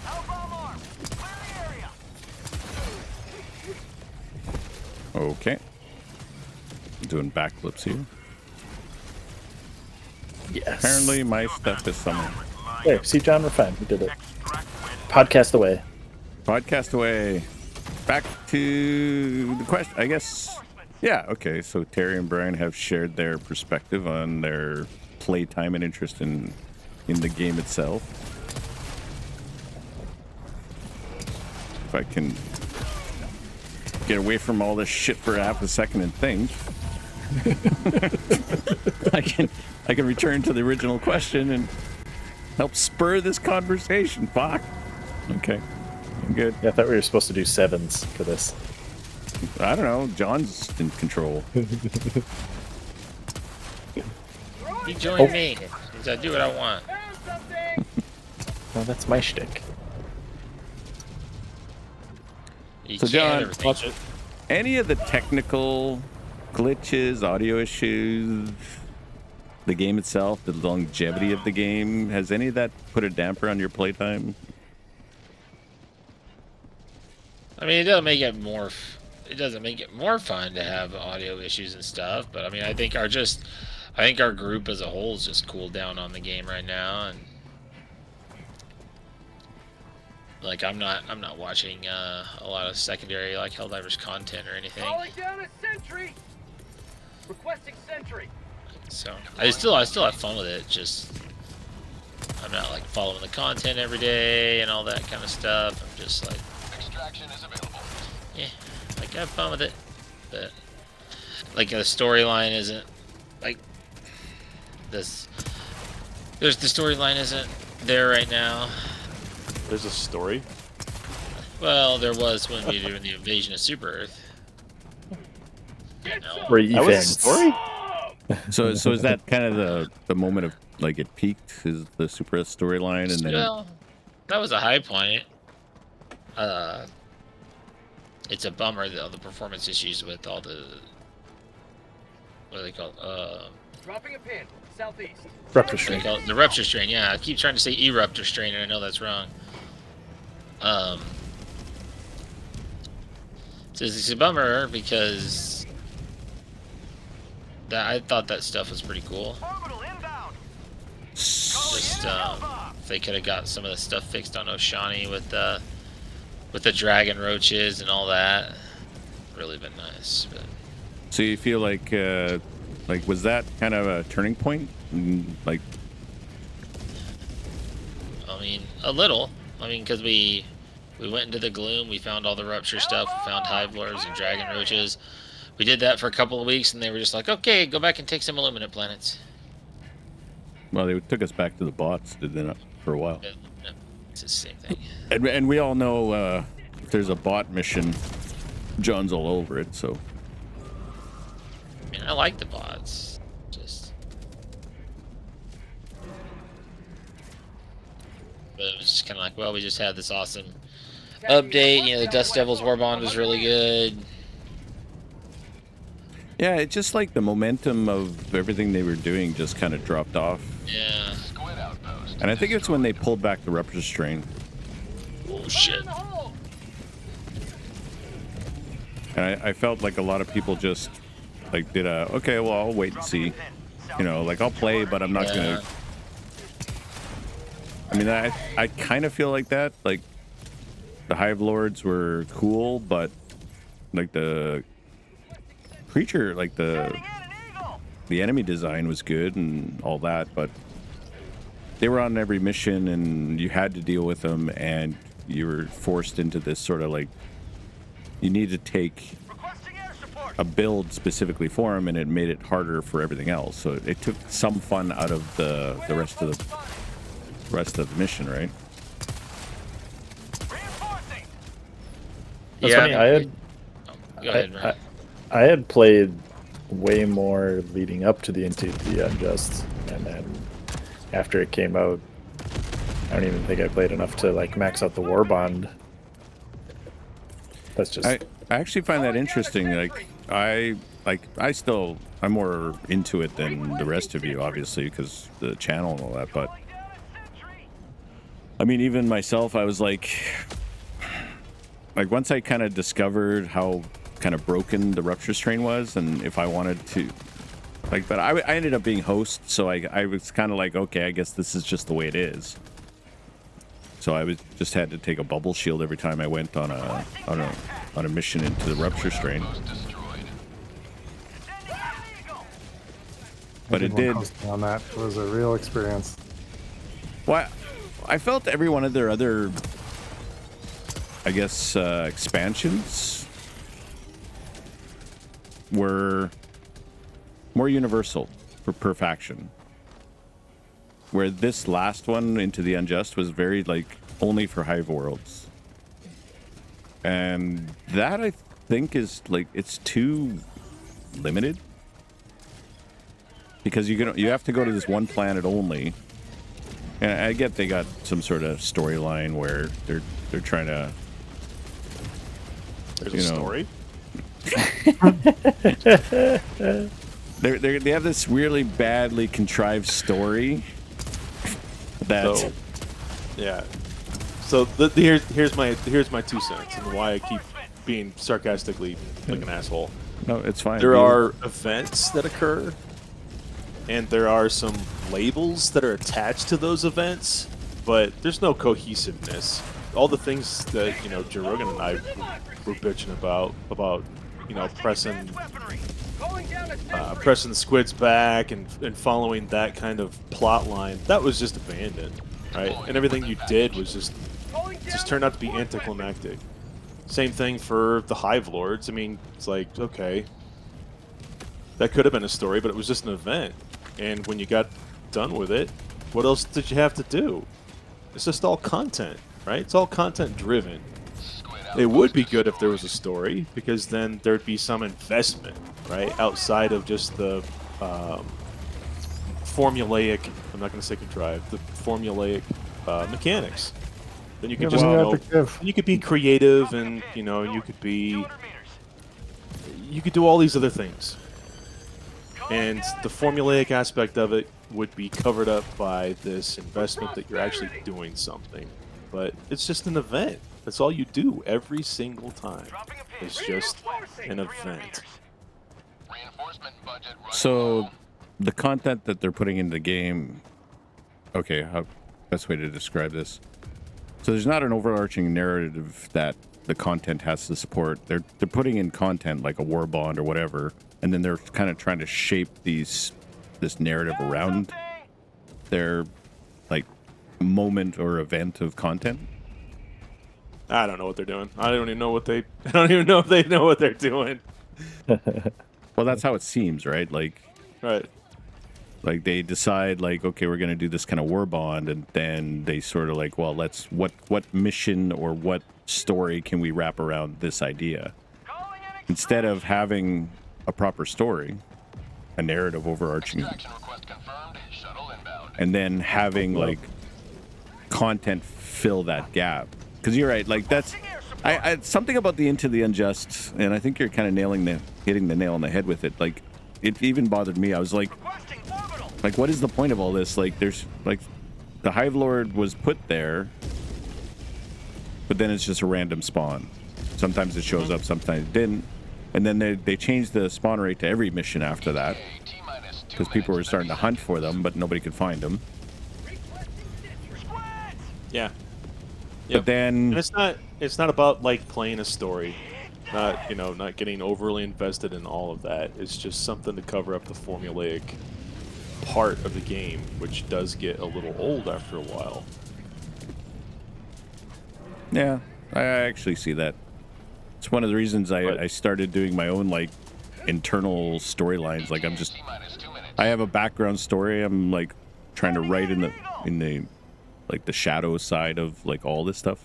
Hellbomb arm. Clear the area. Okay. Doing backflips here. Yes. Apparently my stuff is somewhere. There, see, John, we're fine. We did it. Podcast away. Podcast away. Back to the question, I guess. Yeah, okay. So Terry and Brian have shared their perspective on their playtime and interest in the game itself. If I can get away from all this shit for half a second and think, I can return to the original question and help spur this conversation. Fuck. Okay. I'm good. Yeah, I thought we were supposed to do sevens for this. I don't know. John's in control. You join me. I do what I want. Found something. No, that's my shtick. You So, can't John, everything. Watch it. Any of the technical glitches, audio issues, the game itself, the longevity of the game, has any of that put a damper on your playtime? I mean, it doesn't make it more. It doesn't make it more fun to have audio issues and stuff. But I mean, I think our group as a whole is just cooled down on the game right now, and like I'm not watching a lot of secondary like Helldivers content or anything. Calling down a sentry. Requesting sentry. So I still have fun with it. Just I'm not like following the content every day and all that kind of stuff. I'm just like, Extraction is available. yeah, like I have fun with it, but like the storyline isn't like this. There's the storyline isn't there right now. There's a story. Well, there was when we were doing the invasion of Super Earth. Or That was a events. story. So is that kind of the moment of like it peaked? Is the Super storyline and then? Well, that was a high point. It's a bummer though, the performance issues with all the what are they called? Dropping a pin, southeast. Rupture They strain. call it the rupture strain. Yeah, I keep trying to say eruptor strain, and I know that's wrong. So it's a bummer because I thought that stuff was pretty cool. Orbital inbound. Just if they could have got some of the stuff fixed on Oshani with the dragon roaches and all that, really been nice. But So you feel like was that kind of a turning point? Like, I mean, a little. I mean, because we went into the gloom, we found all the rupture stuff, we found hive lords and dragon roaches. We did that for a couple of weeks, and they were just like, okay, go back and take some illuminate planets. well, they took us back to the bots, did they not, for a while? It's the same thing. And we all know if there's a bot mission, John's all over it. So I mean, I like the bots. But it was just kind of like, well, we just had this awesome update. You know, the Dust Devils Warbond was really good. yeah, it's just like the momentum of everything they were doing just kind of dropped off. Yeah. Squid outpost. And I think it's when they pulled back the rupture strain. Oh shit. And I felt like a lot of people just like did okay, well, I'll wait and see. You know, like I'll play, but I'm not gonna. I mean, I kind of feel like that. Like the Hive Lords were cool, but like the creature, like the enemy design was good and all that, but they were on every mission and you had to deal with them, and you were forced into this sort of like you need to take a build specifically for them, and it made it harder for everything else. So it took some fun out of the rest of the mission, right? That's Yeah, funny. I had Go ahead, Ryan. I had played way more leading up to the Into the Unjust, and then after it came out, I don't even think I played enough to like max out the war bond. That's just I actually find that interesting. I'm more into it than the rest of you, obviously, because the channel and all that. But I mean, even myself, I was like once I kind of discovered how kind of broken the rupture strain was, and if I wanted to, but I ended up being host, so I was kind of like, okay, I guess this is just the way it is. So I just had to take a bubble shield every time I went on a mission into the rupture strain. But it did. On that, it was a real experience. Well, I felt every one of their other, I guess, expansions were more universal per faction. Where this last one, Into the Unjust, was very only for Hive Worlds. And that, I think, is it's too limited. Because you have to go to this one planet only. And I get they got some sort of storyline where they're trying to. There's a story. They have this really badly contrived story. So, yeah. So here's my 2 cents and why I keep being sarcastically like an asshole. No, it's fine. There are events that occur, and there are some labels that are attached to those events, but there's no cohesiveness. All the things that Jerogan and I were bitching about pressing the squids back and following that kind of plot line, that was just abandoned, right? And everything you did was just turned out to be anticlimactic. Same thing for the Hive Lords. I mean, it's like, okay, that could have been a story, but it was just an event. And when you got done with it. What else did you have to do? It's just all content, right? It's all content driven. It would be good if there was a story, because then there'd be some investment, right? Outside of just the formulaic, I'm not going to say contrived, the formulaic mechanics. Then you could just, you could be creative, and you could do all these other things. And the formulaic aspect of it would be covered up by this investment that you're actually doing something. But it's just an event. That's all you do every single time. It's just an event. So, the content that they're putting into the game... Okay, how best way to describe this? So there's not an overarching narrative that the content has to support. They're putting in content like a war bond or whatever, and then they're kind of trying to shape this narrative around their like moment or event of content. I don't know what they're doing. I don't even know if they know what they're doing. Well, that's how it seems, right? Like they decide like, okay, we're going to do this kind of war bond, and then they sort of like, well, let's what mission or what story can we wrap around this idea? Instead of having a proper story, a narrative overarching, and then having like content fill that gap. Because you're right, like that's something about the Into the Unjust, and I think you're kind of hitting the nail on the head with it. Like, it even bothered me. I was like, what is the point of all this? Like, there's like the Hive Lord was put there, but then it's just a random spawn. Sometimes it shows up, sometimes it didn't, and then they changed the spawn rate to every mission after that because people were starting to hunt for them, but nobody could find them. Yeah. But then and it's not about like playing a story, not getting overly invested in all of that. It's just something to cover up the formulaic part of the game, which does get a little old after a while. Yeah, I actually see that. It's one of the reasons I started doing my own like internal storylines. Like I have a background story. I'm like trying to write in the like the shadow side of like all this stuff,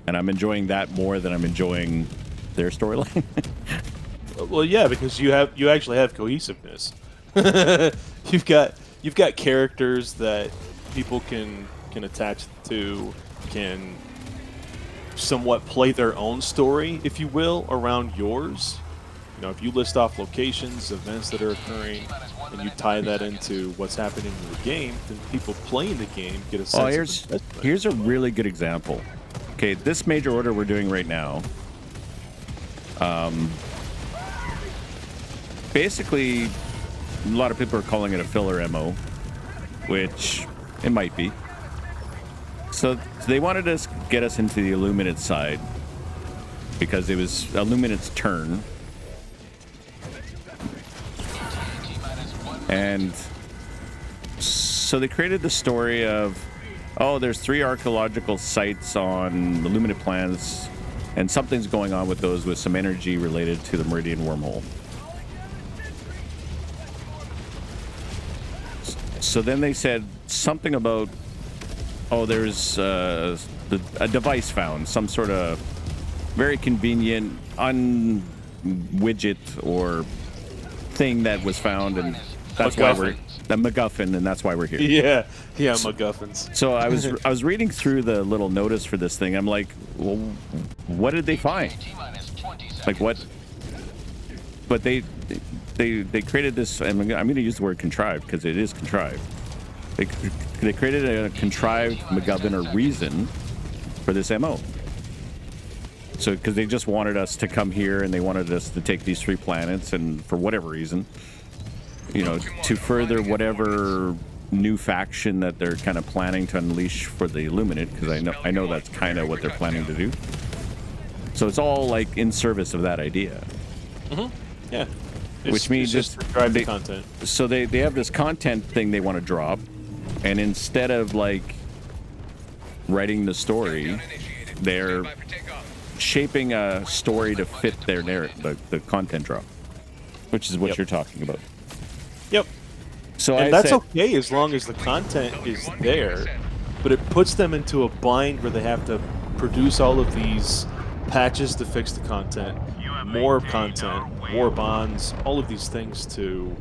and I'm enjoying that more than I'm enjoying their storyline. Well, yeah, because you actually have cohesiveness. You've got characters that people can attach to, can somewhat play their own story, if you will, around yours. If you list off locations, events that are occurring, and you tie that into what's happening in the game, then people playing the game get a sense of investment. Here's a really good example. Okay, this major order we're doing right now, basically, a lot of people are calling it a filler MO, which it might be. So they wanted to get us into the Illuminate side because it was Illuminate's turn. And so they created the story of, oh, there's 3 archaeological sites on the Illuminate planets, and something's going on with those with some energy related to the Meridian wormhole. So then they said something about, oh, there's a device found, some sort of very convenient widget or thing that was found, and that's why we're the MacGuffin, and that's why we're here. Yeah, MacGuffins. So I was reading through the little notice for this thing. I'm like, well, what did they find? Like what? But they created this. I'm going to use the word contrived because it is contrived. They created a contrived MacGuffin or reason for this MO. So because they just wanted us to come here, and they wanted us to take these 3 planets, and for whatever reason, to further whatever new faction that they're kind of planning to unleash for the Illuminate, because I know that's kind of what they're planning to do. So it's all like in service of that idea. Yeah. Which means just drive the content. So they have this content thing they want to drop, and instead of like writing the story, they're shaping a story to fit their narrative, the content drop, which is what you're talking about. Yep. So And I that's said, okay as long as the content is there, but it puts them into a bind where they have to produce all of these patches to fix the content, more content, more bonds, all of these things to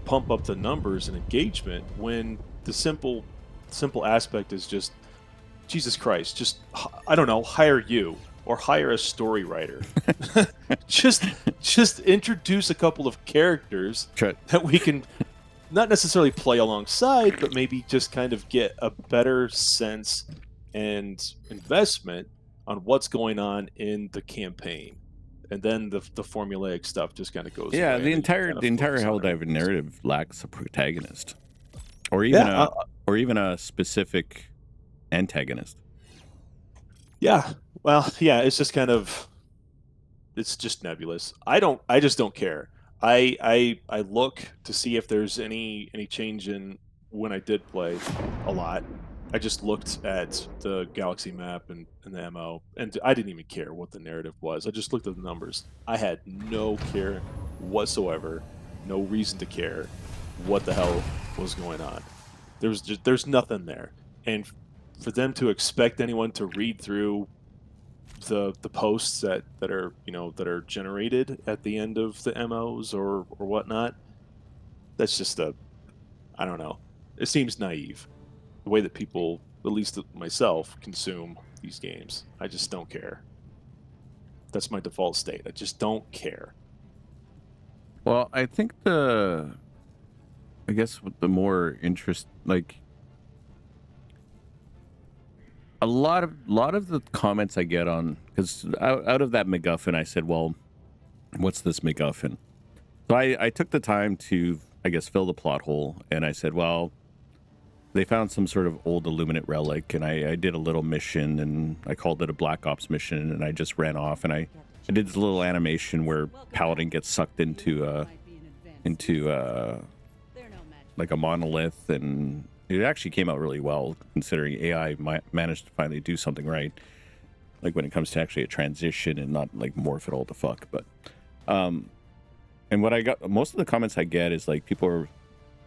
pump up the numbers and engagement, when the simple aspect is just, Jesus Christ, just, I don't know, hire you or hire a story writer. just introduce a couple of characters that we can not necessarily play alongside, but maybe just kind of get a better sense and investment on what's going on in the campaign. And then the formulaic stuff just kind of goes away. yeah, the and then you entire kind of focus on Helldiver everything. narrative lacks a protagonist, or even a specific antagonist. Yeah. Well, yeah, it's just kind of, it's just nebulous. I just don't care. I look to see if there's any change in when I did play a lot. I just looked at the galaxy map and the MO, and I didn't even care what the narrative was. I just looked at the numbers. I had no care whatsoever, no reason to care what the hell was going on. There's nothing there. And for them to expect anyone to read through the posts that are generated at the end of the MOs or whatnot, that's just I don't know. It seems naive. The way that people, at least myself, consume these games. I just don't care. That's my default state. I just don't care. Well, I think I guess with the more interest, like a lot of the comments I get on, because out of that MacGuffin, I said, well, what's this MacGuffin? So I took the time to, I guess, fill the plot hole, and I said, well, they found some sort of old Illuminate relic, and I did a little mission, and I called it a Black Ops mission, and I just ran off, and I did this little animation where Paladin gets sucked into like a monolith, and it actually came out really well, considering AI managed to finally do something right, like when it comes to actually a transition and not like morph it all to fuck. But and what I got, most of the comments I get is like people are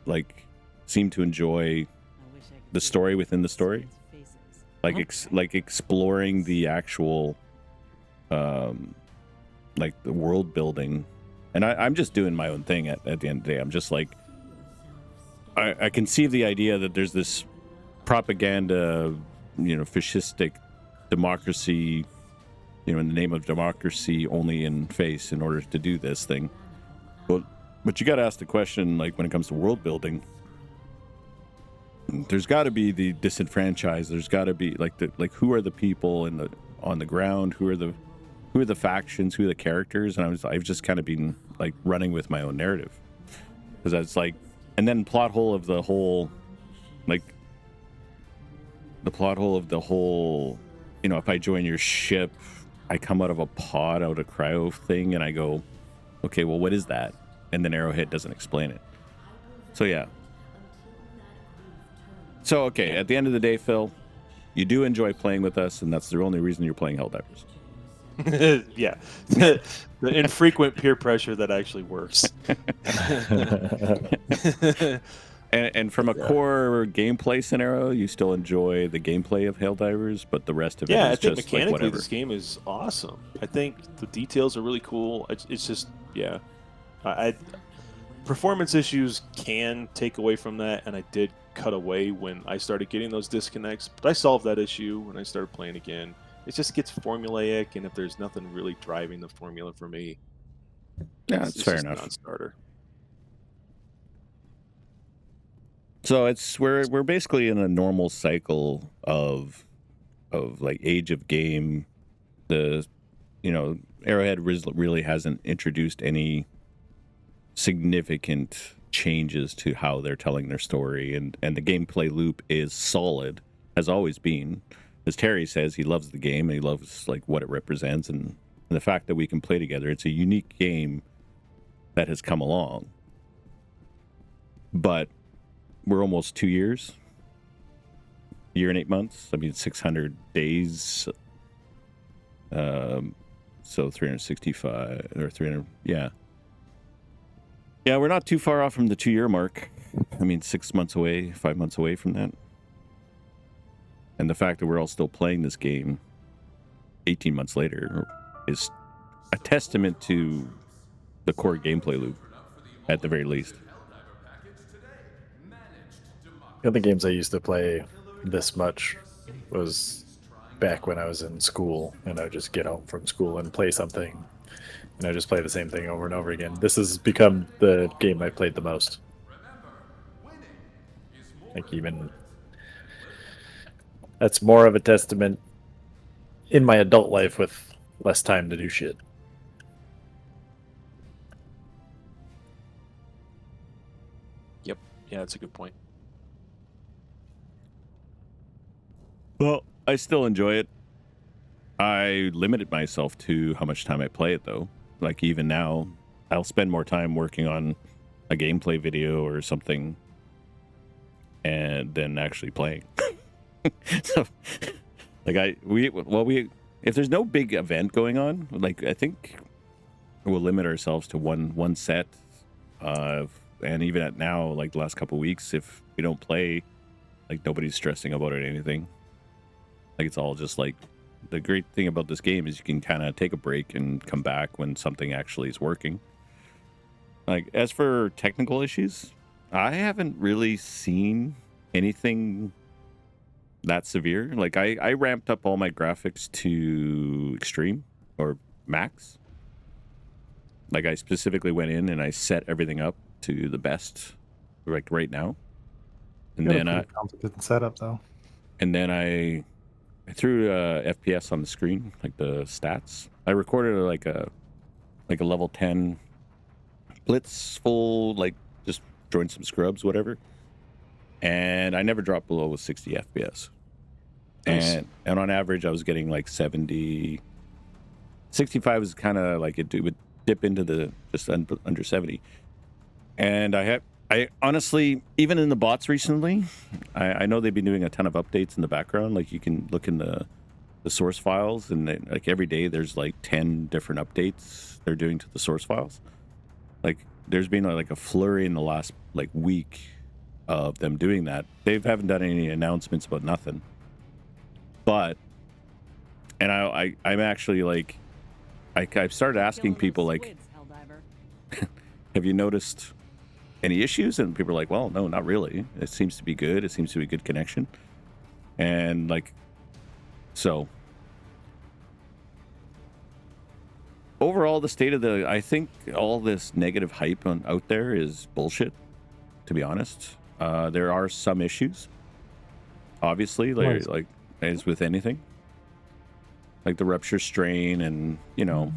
like seem to enjoy the story within the story, like exploring the actual like the world building. And I'm just doing my own thing at the end of the day. I'm just like, I conceive the idea that there's this propaganda, fascistic democracy, in the name of democracy only in face in order to do this thing. But you got to ask the question, like when it comes to world building, there's got to be the disenfranchised. There's got to be like who are the people on the ground? Who are the factions? Who are the characters? And I've just kind of been like running with my own narrative, because that's like, and then plot hole of the whole, like the plot hole of the whole, if I join your ship, I come out of a pod, out of cryo thing, and I go, okay, well, what is that? And then Arrowhead doesn't explain it. So yeah. So okay, at the end of the day, Phil, you do enjoy playing with us, and that's the only reason you're playing Helldivers. Yeah, the infrequent peer pressure that actually works. and from a core gameplay scenario, you still enjoy the gameplay of Helldivers, but the rest of it is I think just mechanically like whatever. this game is awesome. I think the details are really cool. It's just, yeah. Performance issues can take away from that, and I did cut away when I started getting those disconnects, but I solved that issue when I started playing again. It just gets formulaic, and if there's nothing really driving the formula for me, yeah, it's fair just enough. A non-starter. So we're basically in a normal cycle of like age of game. The Arrowhead really hasn't introduced any significant changes to how they're telling their story, and the gameplay loop is solid, has always been. As Terry says, he loves the game and he loves like what it represents, and the fact that we can play together. It's a unique game that has come along. But we're almost 2 years, year and 8 months. I mean, 600 days. So 365 or 300, yeah. Yeah, we're not too far off from the 2-year mark. I mean, 6 months away, 5 months away from that. And the fact that we're all still playing this game 18 months later is a testament to the core gameplay loop, at the very least. The other games I used to play this much was back when I was in school, and I would just get home from school and play something, and I just play the same thing over and over again. This has become the game I played the most. Like, even that's more of a testament in my adult life with less time to do shit. Yep. Yeah, that's a good point. Well, I still enjoy it. I limited myself to how much time I play it, though. Like, even now, I'll spend more time working on a gameplay video or something and then actually playing. So, like, if there's no big event going on, like, I think we'll limit ourselves to one set. And even at now, like the last couple of weeks, if we don't play, like, nobody's stressing about it or anything. Like, it's all just like, the great thing about this game is you can kind of take a break and come back when something actually is working. Like, as for technical issues, I haven't really seen anything that severe. Like, I ramped up all my graphics to extreme or max. Like, I specifically went in and I set everything up to the best, like, right now. And then I complicated setup though. And then I threw FPS on the screen, like the stats. I recorded like a level 10 blitz full, like, just joined some scrubs, whatever. And I never dropped below 60 FPS. Nice. And on average, I was getting like 70. 65 was kind of like it would dip into the just under 70. And I honestly, even in the bots recently, I know they've been doing a ton of updates in the background. Like, you can look in the source files, and like every day there's like 10 different updates they're doing to the source files. Like, there's been like a flurry in the last like week of them doing that. They haven't done any announcements about nothing. But, and I'm actually like, I've started asking people like, have you noticed any issues? And people are like, well, no, not really. It seems to be good. It seems to be a good connection. And like, so overall, the state of I think all this negative hype out there is bullshit, to be honest. There are some issues, obviously, like as with anything, like the rupture strain, and, you know,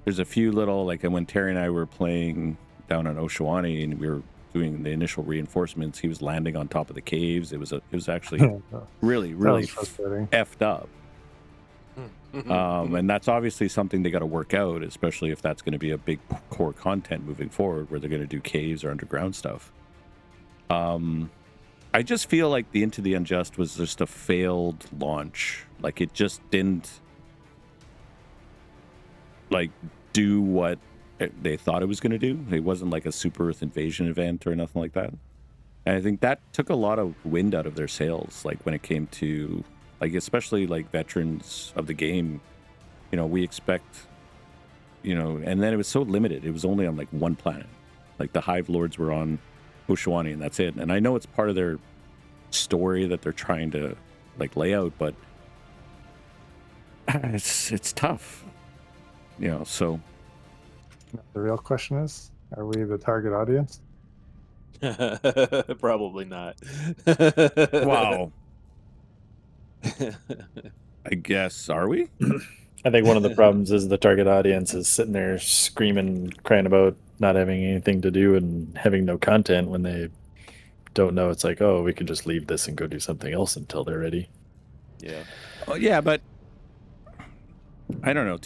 there's a few little, like when Terry and I were playing down on Oshawani and we were doing the initial reinforcements, he was landing on top of the caves. It was actually really effed up. And that's obviously something they got to work out, especially if that's going to be a big core content moving forward, where they're going to do caves or underground stuff. I just feel like the Into the Unjust was just a failed launch. Like, it just didn't like do what they thought it was going to do. It wasn't like a Super Earth invasion event or nothing like that. And I think that took a lot of wind out of their sails, like when it came to, like, especially like veterans of the game. You know, we expect, you know, and then it was so limited. It was only on like one planet. Like, the Hive Lords were on Oshawani, and that's it. And I know it's part of their story that they're trying to like lay out, but it's tough, you know. So the real question is, are we the target audience? Probably not. Wow. I guess, are we? I think one of the problems is the target audience is sitting there screaming, crying about not having anything to do and having no content when they don't know. It's like, oh, we could just leave this and go do something else until they're ready. Yeah. Oh, yeah, but I don't know.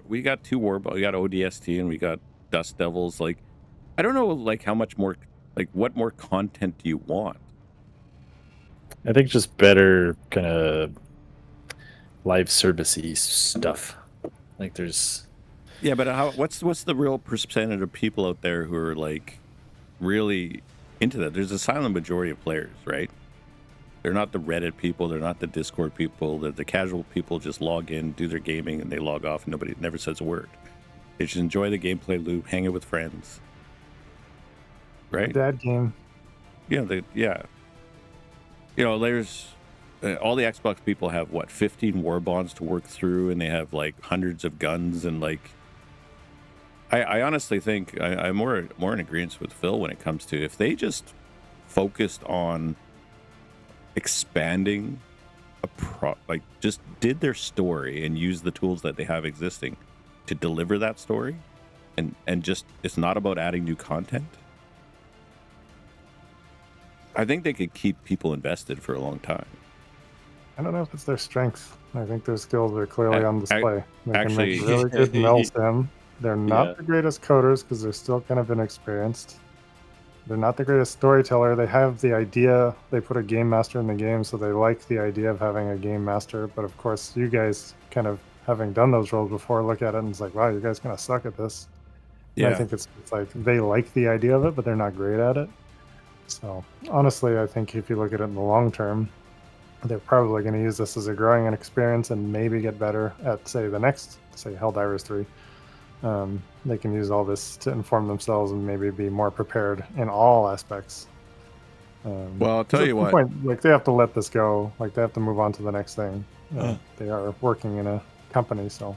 We got ODST and we got Dust Devils. Like, I don't know, like, how much more, like, what more content do you want? I think just better kind of live servicey stuff. Like, there's Yeah, but what's the real percentage of people out there who are like really into that? There's a silent majority of players, right? They're not the Reddit people, they're not the Discord people, the casual people just log in, do their gaming, and they log off, and nobody never says a word. They just enjoy the gameplay loop, hang out with friends, right? Dad game. Yeah, there's all the Xbox people have 15 war bonds to work through, and they have like hundreds of guns, and like I honestly think I'm more in agreement with Phil when it comes to if they just focused on expanding just did their story and use the tools that they have existing to deliver that story, and just it's not about adding new content. I think they could keep people invested for a long time. I don't know if it's their strengths. I think their skills are clearly on display. They actually, can make really good mel sim. They're not the greatest coders because they're still kind of inexperienced. They're not the greatest storyteller. They have the idea. They put a game master in the game, so they like the idea of having a game master. But of course, you guys kind of having done those roles before, look at it and it's like, wow, you guys kind of suck at this. And yeah. I think it's like they like the idea of it, but they're not great at it. So honestly, I think if you look at it in the long term, they're probably going to use this as a growing experience and maybe get better at, say, the next, say, Helldivers 3. They can use all this to inform themselves and maybe be more prepared in all aspects. Well, I'll tell you what. Point, like they have to let this go. Like they have to move on to the next thing. They are working in a company, so.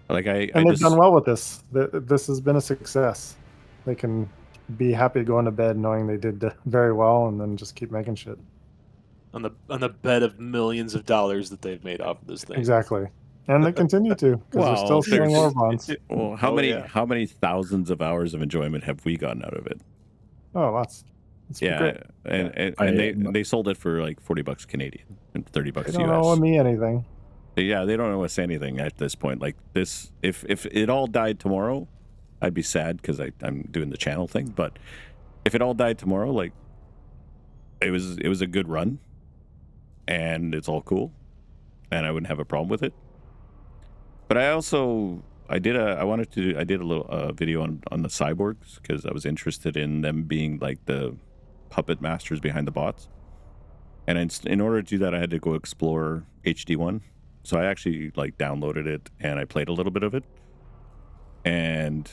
Like they've done well with this. This has been a success. They can be happy going to bed knowing they did very well, and then just keep making shit. On the bed of millions of dollars that they've made off of this thing. Exactly. And they continue to, because they're still selling more bonds. Well, how many thousands of hours of enjoyment have we gotten out of it? Oh, lots. It's great. And they sold it for like $40 Canadian and $30 US. They don't owe me anything. Yeah, they don't owe us anything at this point. Like this, if it all died tomorrow, I'd be sad because I'm doing the channel thing. But if it all died tomorrow, like it was a good run, and it's all cool, and I wouldn't have a problem with it. But I did a little video on the cyborgs because I was interested in them being like the puppet masters behind the bots. And in order to do that, I had to go explore HD1. So I actually like downloaded it and I played a little bit of it. And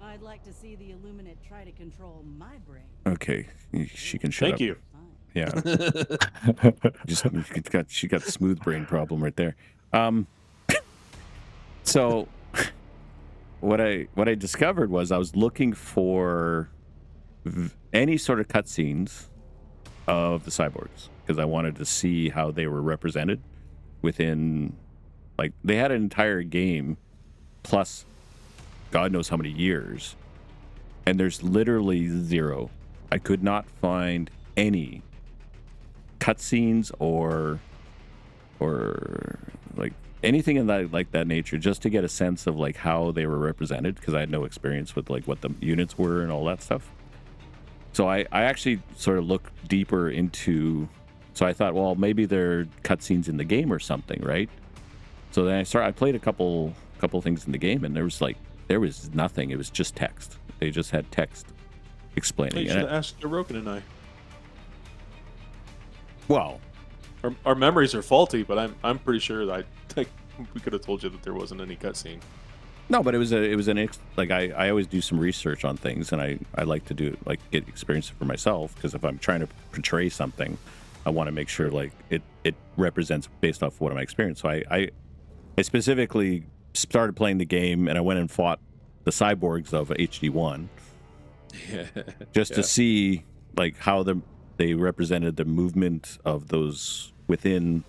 I'd like to see the Illuminate try to control my brain. Okay, she can shut up. Thank you. Yeah. She got the smooth brain problem right there. So what I discovered was I was looking for any sort of cutscenes of the cyborgs because I wanted to see how they were represented within, like, they had an entire game plus God knows how many years, and there's literally zero. I could not find any cutscenes or like anything in that nature, just to get a sense of like how they were represented, because I had no experience with like what the units were and all that stuff. So I actually sort of looked deeper into, so I thought, well, maybe there are cutscenes in the game or something, right? So then I played a couple things in the game, and there was nothing. It was just text. They just had text explaining. You should have asked Roken and I. Well, our memories are faulty, but I'm pretty sure that we could have told you that there wasn't any cutscene. No, but it was I always do some research on things, and I like to do like get experience for myself, because if I'm trying to portray something, I want to make sure like it represents based off what my experience. So I specifically started playing the game, and I went and fought the cyborgs of HD1 just to see like how they represented the movement of those within,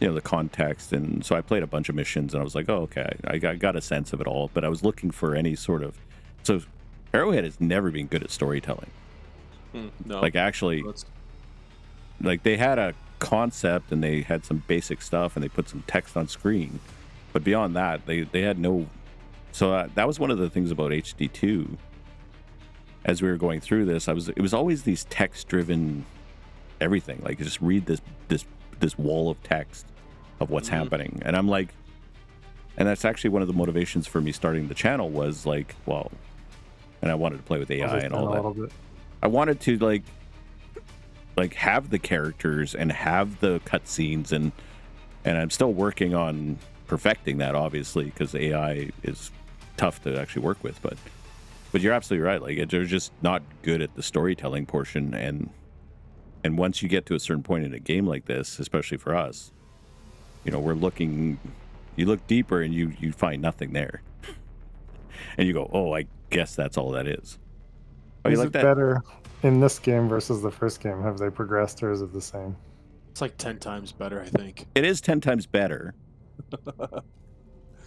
you know, the context. And so I played a bunch of missions, and I was like, oh, okay, I got a sense of it all. But I was looking for any sort of, so Arrowhead has never been good at storytelling. No, like actually, like they had a concept and they had some basic stuff and they put some text on screen, but beyond that, they had no. So that was one of the things about HD2. As we were going through this, it was always these text-driven everything. Like, just read this wall of text of what's happening, and I'm like, And that's actually one of the motivations for me starting the channel was like, well, and I wanted to play with AI and all that. I wanted to like have the characters and have the cutscenes, and I'm still working on perfecting that, obviously, because AI is tough to actually work with. But you're absolutely right. Like they're just not good at the storytelling portion, and once you get to a certain point in a game like this, especially for us, we're looking. You look deeper and you find nothing there, and you go, "Oh, I guess that's all that is." Oh, is you like it that? better in this game versus the first game? Have they progressed, or is it the same? It's like 10 times better, I think. It is 10 times better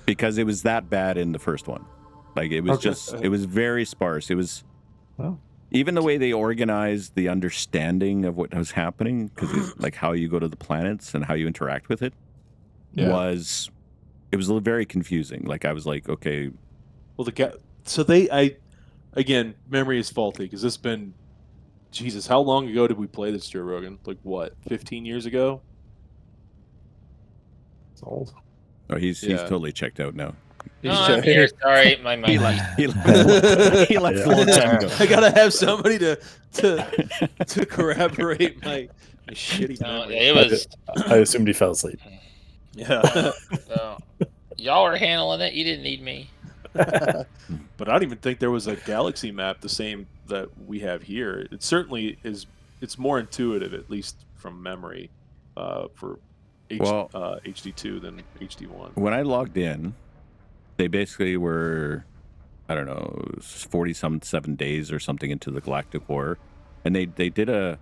because it was that bad in the first one. Like it was it was very sparse. It was even the way they organized the understanding of what was happening, because like how you go to the planets and how you interact with it was very confusing. Like I was like, okay, well, again, memory is faulty because it's been, Jesus, how long ago did we play this, Joe Rogan? Like what, 15 years ago? It's old. Oh, he's totally checked out now. No, I'm here. Sorry, my mic. He left a long time ago. I gotta have somebody to corroborate my shitty memory. It was. I assumed he fell asleep. Yeah. Y'all were handling it. You didn't need me. But I don't even think there was a galaxy map the same that we have here. It certainly is. It's more intuitive, at least from memory, for HD2 than HD1. When I logged in, they basically were, I don't know, 47 days or something into the Galactic War, and they did a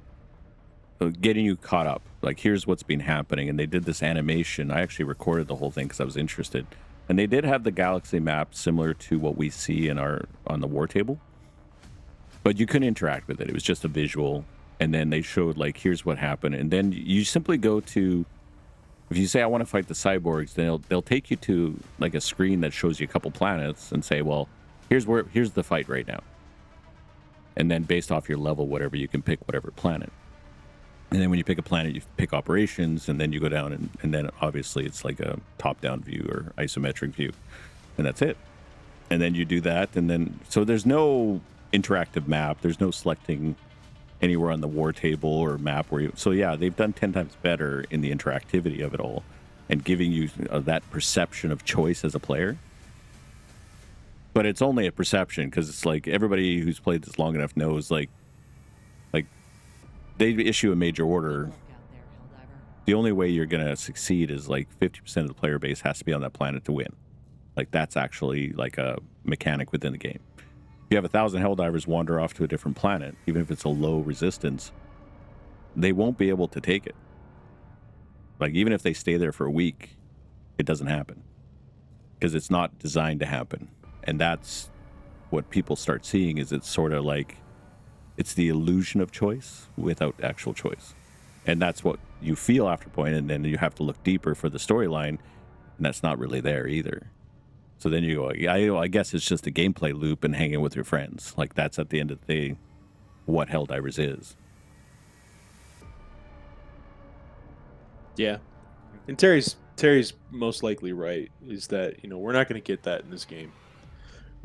getting you caught up. Like, here's what's been happening, and they did this animation. I actually recorded the whole thing because I was interested, and they did have the galaxy map similar to what we see on the war table, but you couldn't interact with it. It was just a visual, and then they showed like, here's what happened, and then you simply go to. If you say, I want to fight the cyborgs, then they'll take you to like a screen that shows you a couple planets and say, well, here's the fight right now. And then based off your level, whatever, you can pick whatever planet. And then when you pick a planet, you pick operations, and then you go down, and then obviously it's like a top-down view or isometric view, and that's it. And then you do that, and then, so there's no interactive map. There's no selecting anywhere on the war table or map where you. So yeah, they've done 10 times better in the interactivity of it all, and giving you that perception of choice as a player. But it's only a perception, because it's like everybody who's played this long enough knows, like they issue a major order. The only way you're gonna succeed is like 50% of the player base has to be on that planet to win. Like that's actually like a mechanic within the game. If you have 1,000 Helldivers wander off to a different planet, even if it's a low resistance, they won't be able to take it. Like even if they stay there for a week, it doesn't happen, because it's not designed to happen. And that's what people start seeing, is it's sort of like it's the illusion of choice without actual choice. And that's what you feel after a point, and then you have to look deeper for the storyline, and that's not really there either. So then you go, I guess it's just a gameplay loop and hanging with your friends. Like that's at the end of the day what Helldivers is. Yeah. And Terry's most likely right, is that, we're not going to get that in this game.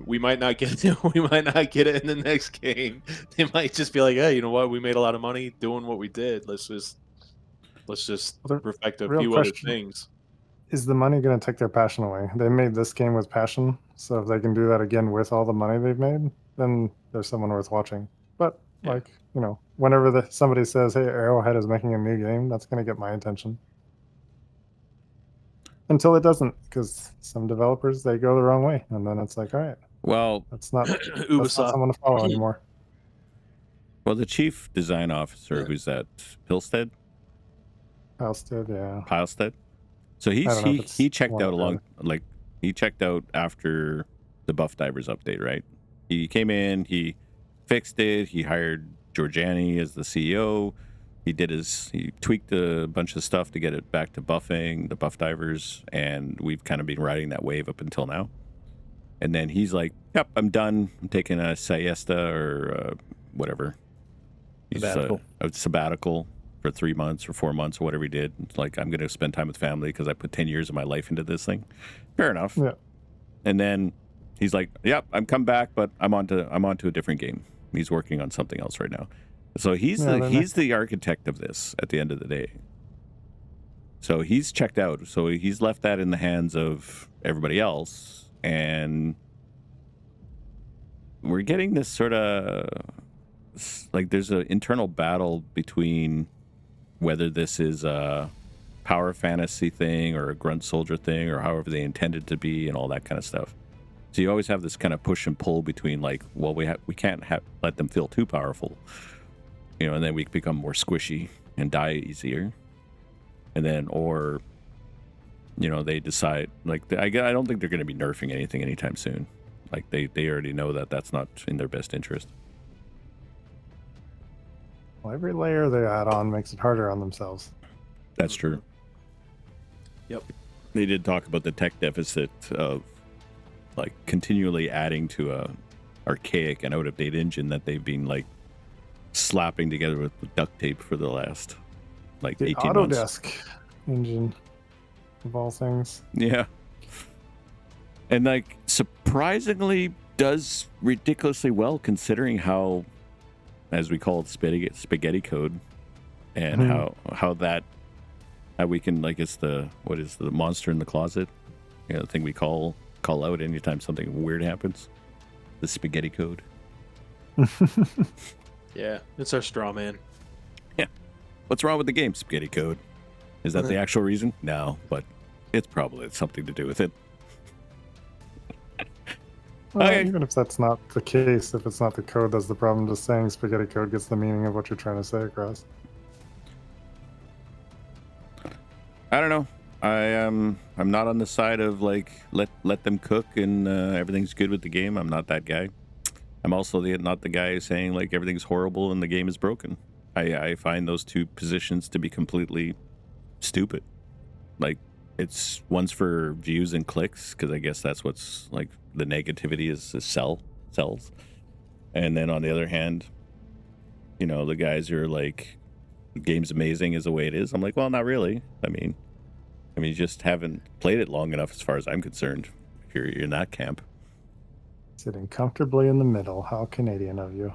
We might not get it. We might not get it in the next game. They might just be like, hey, you know what? We made a lot of money doing what we did. Let's just perfect a few other things. Is the money going to take their passion away? They made this game with passion, so if they can do that again with all the money they've made, then there's someone worth watching. But whenever somebody says, hey, Arrowhead is making a new game, that's going to get my attention. Until it doesn't, because some developers, they go the wrong way, and then it's like, all right, well, that's not someone to follow anymore. Well, the chief design officer, who's that, Pilstead? Pilstead. So he checked out he checked out after the Buff Divers update, right? He came in, he fixed it, he hired Giorgiani as the CEO. He tweaked a bunch of stuff to get it back to buffing the Buff Divers, and we've kind of been riding that wave up until now. And then he's like, yep, I'm done. I'm taking a siesta or whatever. Sabbatical. A sabbatical for 3 months or 4 months or whatever he did. It's like, I'm going to spend time with family because I put 10 years of my life into this thing. Fair enough. Yeah. And then he's like, yep, I'm come back, but I'm on to a different game. He's working on something else right now. So he's the architect of this at the end of the day. So he's checked out. So he's left that in the hands of everybody else. And we're getting this sort of, like, there's an internal battle between whether this is a power fantasy thing or a grunt soldier thing or however they intended to be and all that kind of stuff. So you always have this kind of push and pull between, like, well, we can't let them feel too powerful, and then we become more squishy and die easier. And then, or, they decide, like, I don't think they're going to be nerfing anything anytime soon. Like, they already know that that's not in their best interest. Well, every layer they add on makes it harder on themselves. That's true. Yep. They did talk about the tech deficit of, like, continually adding to a archaic and out-of-date engine that they've been, like, slapping together with duct tape for the last, like, 18 months. Autodesk engine, of all things. Yeah. And, like, surprisingly does ridiculously well considering how, as we call it, spaghetti code, and how we can, like, it's the monster in the closet, the thing we call out anytime something weird happens, the spaghetti code. Yeah, it's our straw man. Yeah. What's wrong with the game, spaghetti code? Is that the actual reason? No, but it's probably something to do with it. Well, Okay. Even if that's not the case, if it's not the code that's the problem, just saying spaghetti code gets the meaning of what you're trying to say across. I don't know. I'm not on the side of, like, let them cook and everything's good with the game. I'm not that guy. I'm also not the guy saying, like, everything's horrible and the game is broken. I find those two positions to be completely stupid. Like, it's one's for views and clicks, because I guess that's what's, like, the negativity is sells. And then on the other hand, the guys who are like, the game's amazing is the way it is. I'm like, well, not really. I mean, you just haven't played it long enough as far as I'm concerned, if you're in that camp. Sitting comfortably in the middle. How Canadian of you.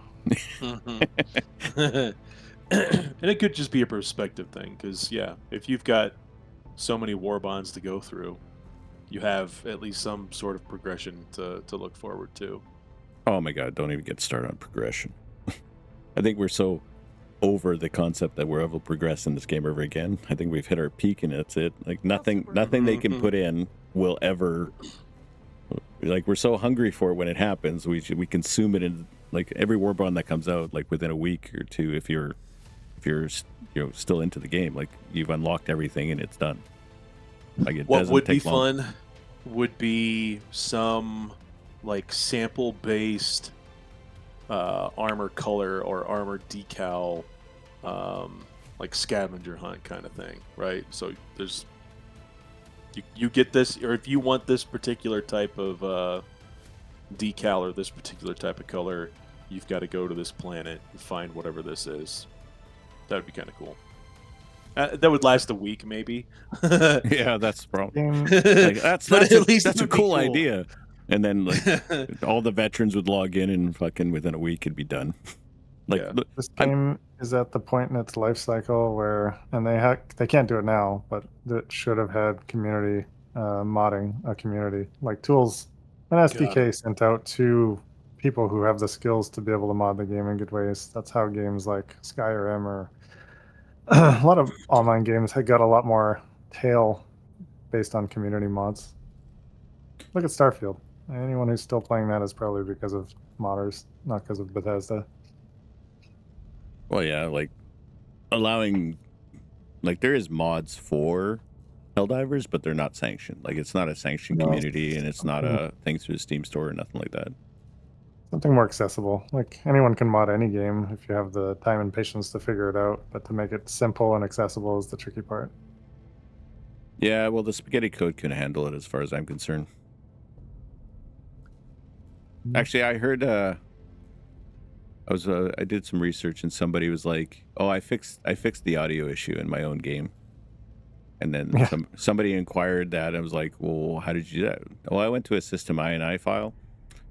And it could just be a perspective thing, because, yeah, if you've got so many war bonds to go through, you have at least some sort of progression to look forward to. Oh my god, don't even get started on progression. I think we're so over the concept that we'll ever progress in this game ever again. I think we've hit our peak and that's it. Like, nothing they can put in will ever, like, we're so hungry for it when it happens. We consume it in, like, every war bond that comes out, like, within a week or two, if you're still into the game, like, you've unlocked everything and it's done. Like, it what would be long. fun would be some, like, sample based armor color or armor decal, like, scavenger hunt kind of thing, right? So there's you get this, or if you want this particular type of decal or this particular type of color, you've got to go to this planet and find whatever this is. That would be kind of cool. That would last a week, maybe. Yeah, that's the problem. Like, that's a cool idea. And then, like, all the veterans would log in and fucking within a week it'd be done. Like, Yeah. This game is at the point in its life cycle where, and they can't do it now, but it should have had community modding, a community, like, tools, an SDK sent out to people who have the skills to be able to mod the game in good ways. That's how games like Skyrim or a lot of online games had got a lot more tail based on community mods. Look at Starfield. Anyone who's still playing that is probably because of modders, not because of Bethesda. well, yeah, like, allowing, like, there is mods for Helldivers, but they're not sanctioned. Like, it's not a sanctioned community, and it's not a thing through the Steam store or nothing like that. Something more accessible. Like, anyone can mod any game if you have the time and patience to figure it out, but to make it simple and accessible is the tricky part. Yeah, well, the spaghetti code can handle it as far as I'm concerned. Actually, I heard I did some research and somebody was like, "Oh, I fixed the audio issue in my own game." And then somebody inquired that. I was like, "Well, how did you do that?" Well, I went to a system INI file,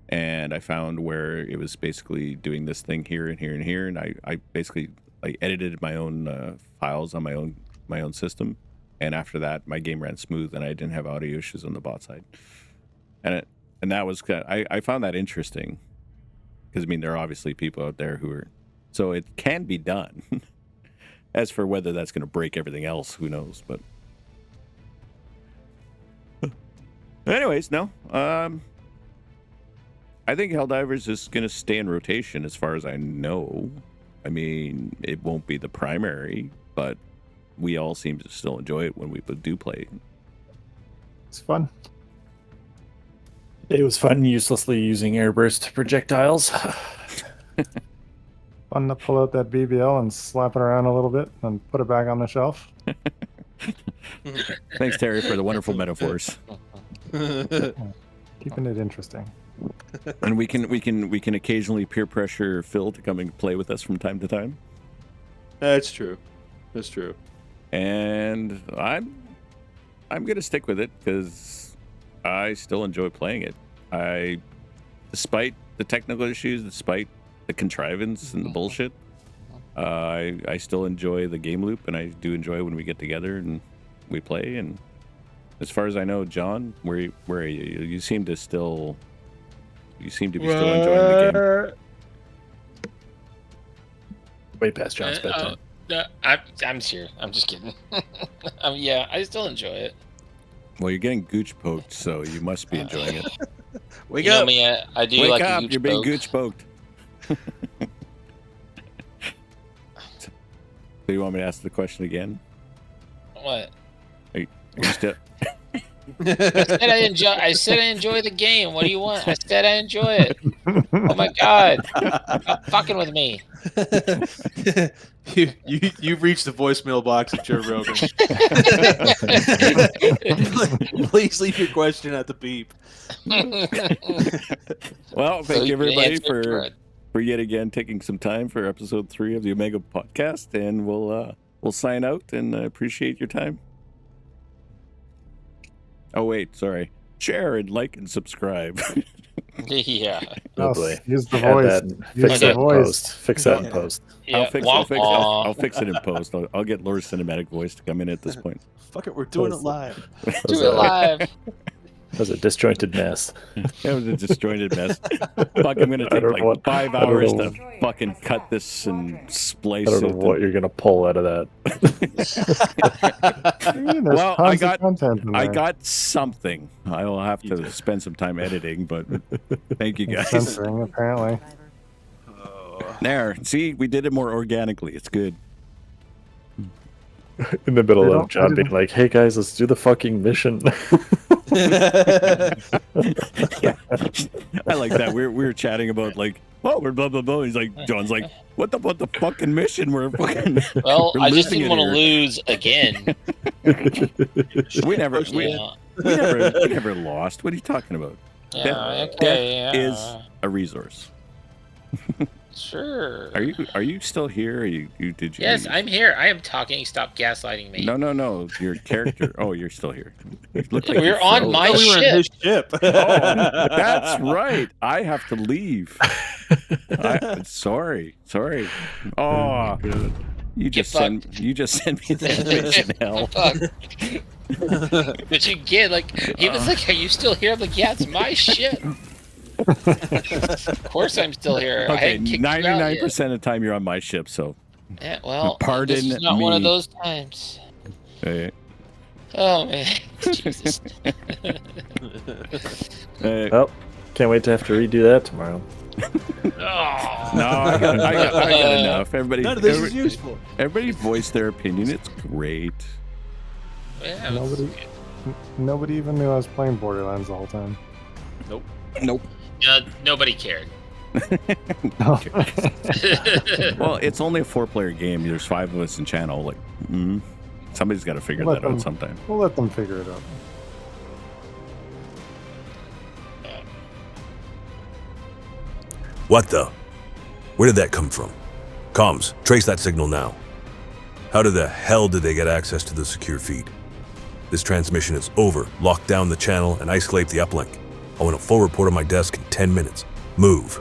and I found where it was basically doing this thing here and here and here, and I basically like edited my own files on my own system, and after that, my game ran smooth, and I didn't have audio issues on the bot side. And that was I found that interesting. Because, I mean, there are obviously people out there who are... So it can be done. As for whether that's going to break everything else, who knows, but... Anyways, no. I think Helldivers is going to stay in rotation as far as I know. I mean, it won't be the primary, but we all seem to still enjoy it when we do play. It's fun. It was fun uselessly using airburst projectiles. Fun to pull out that BBL and slap it around a little bit and put it back on the shelf. Thanks, Terry, for the wonderful metaphors. Keeping it interesting. And we can occasionally peer pressure Phil to come and play with us from time to time. That's true. That's true. And I'm gonna stick with it because I still enjoy playing it. Despite the technical issues, despite the contrivance and the bullshit, I still enjoy the game loop, and I do enjoy when we get together and we play. And as far as I know, John, where are you? You seem to be still enjoying the game. Way past John's bedtime. I'm here. I'm just kidding. Yeah, I still enjoy it. Well, you're getting gooch poked, so you must be enjoying it. Wake you up! Know me, I do Wake like up! a gooch You're being poke. gooch poked. So you want me to ask the question again? What? Are you still... I said I enjoy the game. What do you want? I said I enjoy it. Oh my god! Stop fucking with me. You've reached the voicemail box of Joe Rogan. Please leave your question at the beep. Well, thank you everybody answer for yet again taking some time for episode 3 of the Omega podcast, and we'll sign out, and I appreciate your time. Oh wait, sorry. Share and like and subscribe. Yeah. Oh boy. Use the Add voice. that and Use fix the that in voice. post. Fix that in post. Yeah. I'll fix it in post. I'll get Laura's cinematic voice to come in at this point. Fuck it, we're doing it live. Do it live. That was a disjointed mess. That was a disjointed mess. Fuck, I'm gonna take like 5 hours to fucking cut this and splice I don't know it. what you're gonna pull out of that. Well, I got something. I will have to spend some time editing, but thank you guys. Censoring, apparently. There, see, we did it more organically. It's good. In the middle of John being like, "Hey guys, let's do the fucking mission." Yeah, I like that. We were chatting about like, oh, we're blah blah blah. He's like, John's like, what the fucking mission? We're fucking. Well, we're I just losing didn't it want to here. lose again. We never lost. What are you talking about? Yeah, Death okay, is a resource. Sure. Are you still here? Or did you? Yes, I'm here. I am talking. Stop gaslighting me. No. Your character. Oh, you're still here. You look like We're you on froze. my We were in his ship. Oh, that's right. I have to leave. Sorry. Oh, you just send me the mission hell. But you get like he was like, "Are you still here?" I'm like, "Yeah, it's my ship." Of course, I'm still here. Okay, 99% of the time you're on my ship, so. Yeah, well, Pardon this is not me. one of those times. Hey. Oh man, Jesus. Well, can't wait to have to redo that tomorrow. Oh. No, I got enough. Everybody, None of this is useful. Everybody voiced their opinion. It's great. Yeah, Nobody even knew I was playing Borderlands the whole time. Nope. Nobody cared. Well, it's only a 4-player game. There's 5 of us in channel. Like, somebody's got to figure that out sometime. We'll let them figure it out. What the? Where did that come from? Comms, trace that signal now. How the hell did they get access to the secure feed? This transmission is over. Lock down the channel and isolate the uplink. I want a full report on my desk in 10 minutes. Move.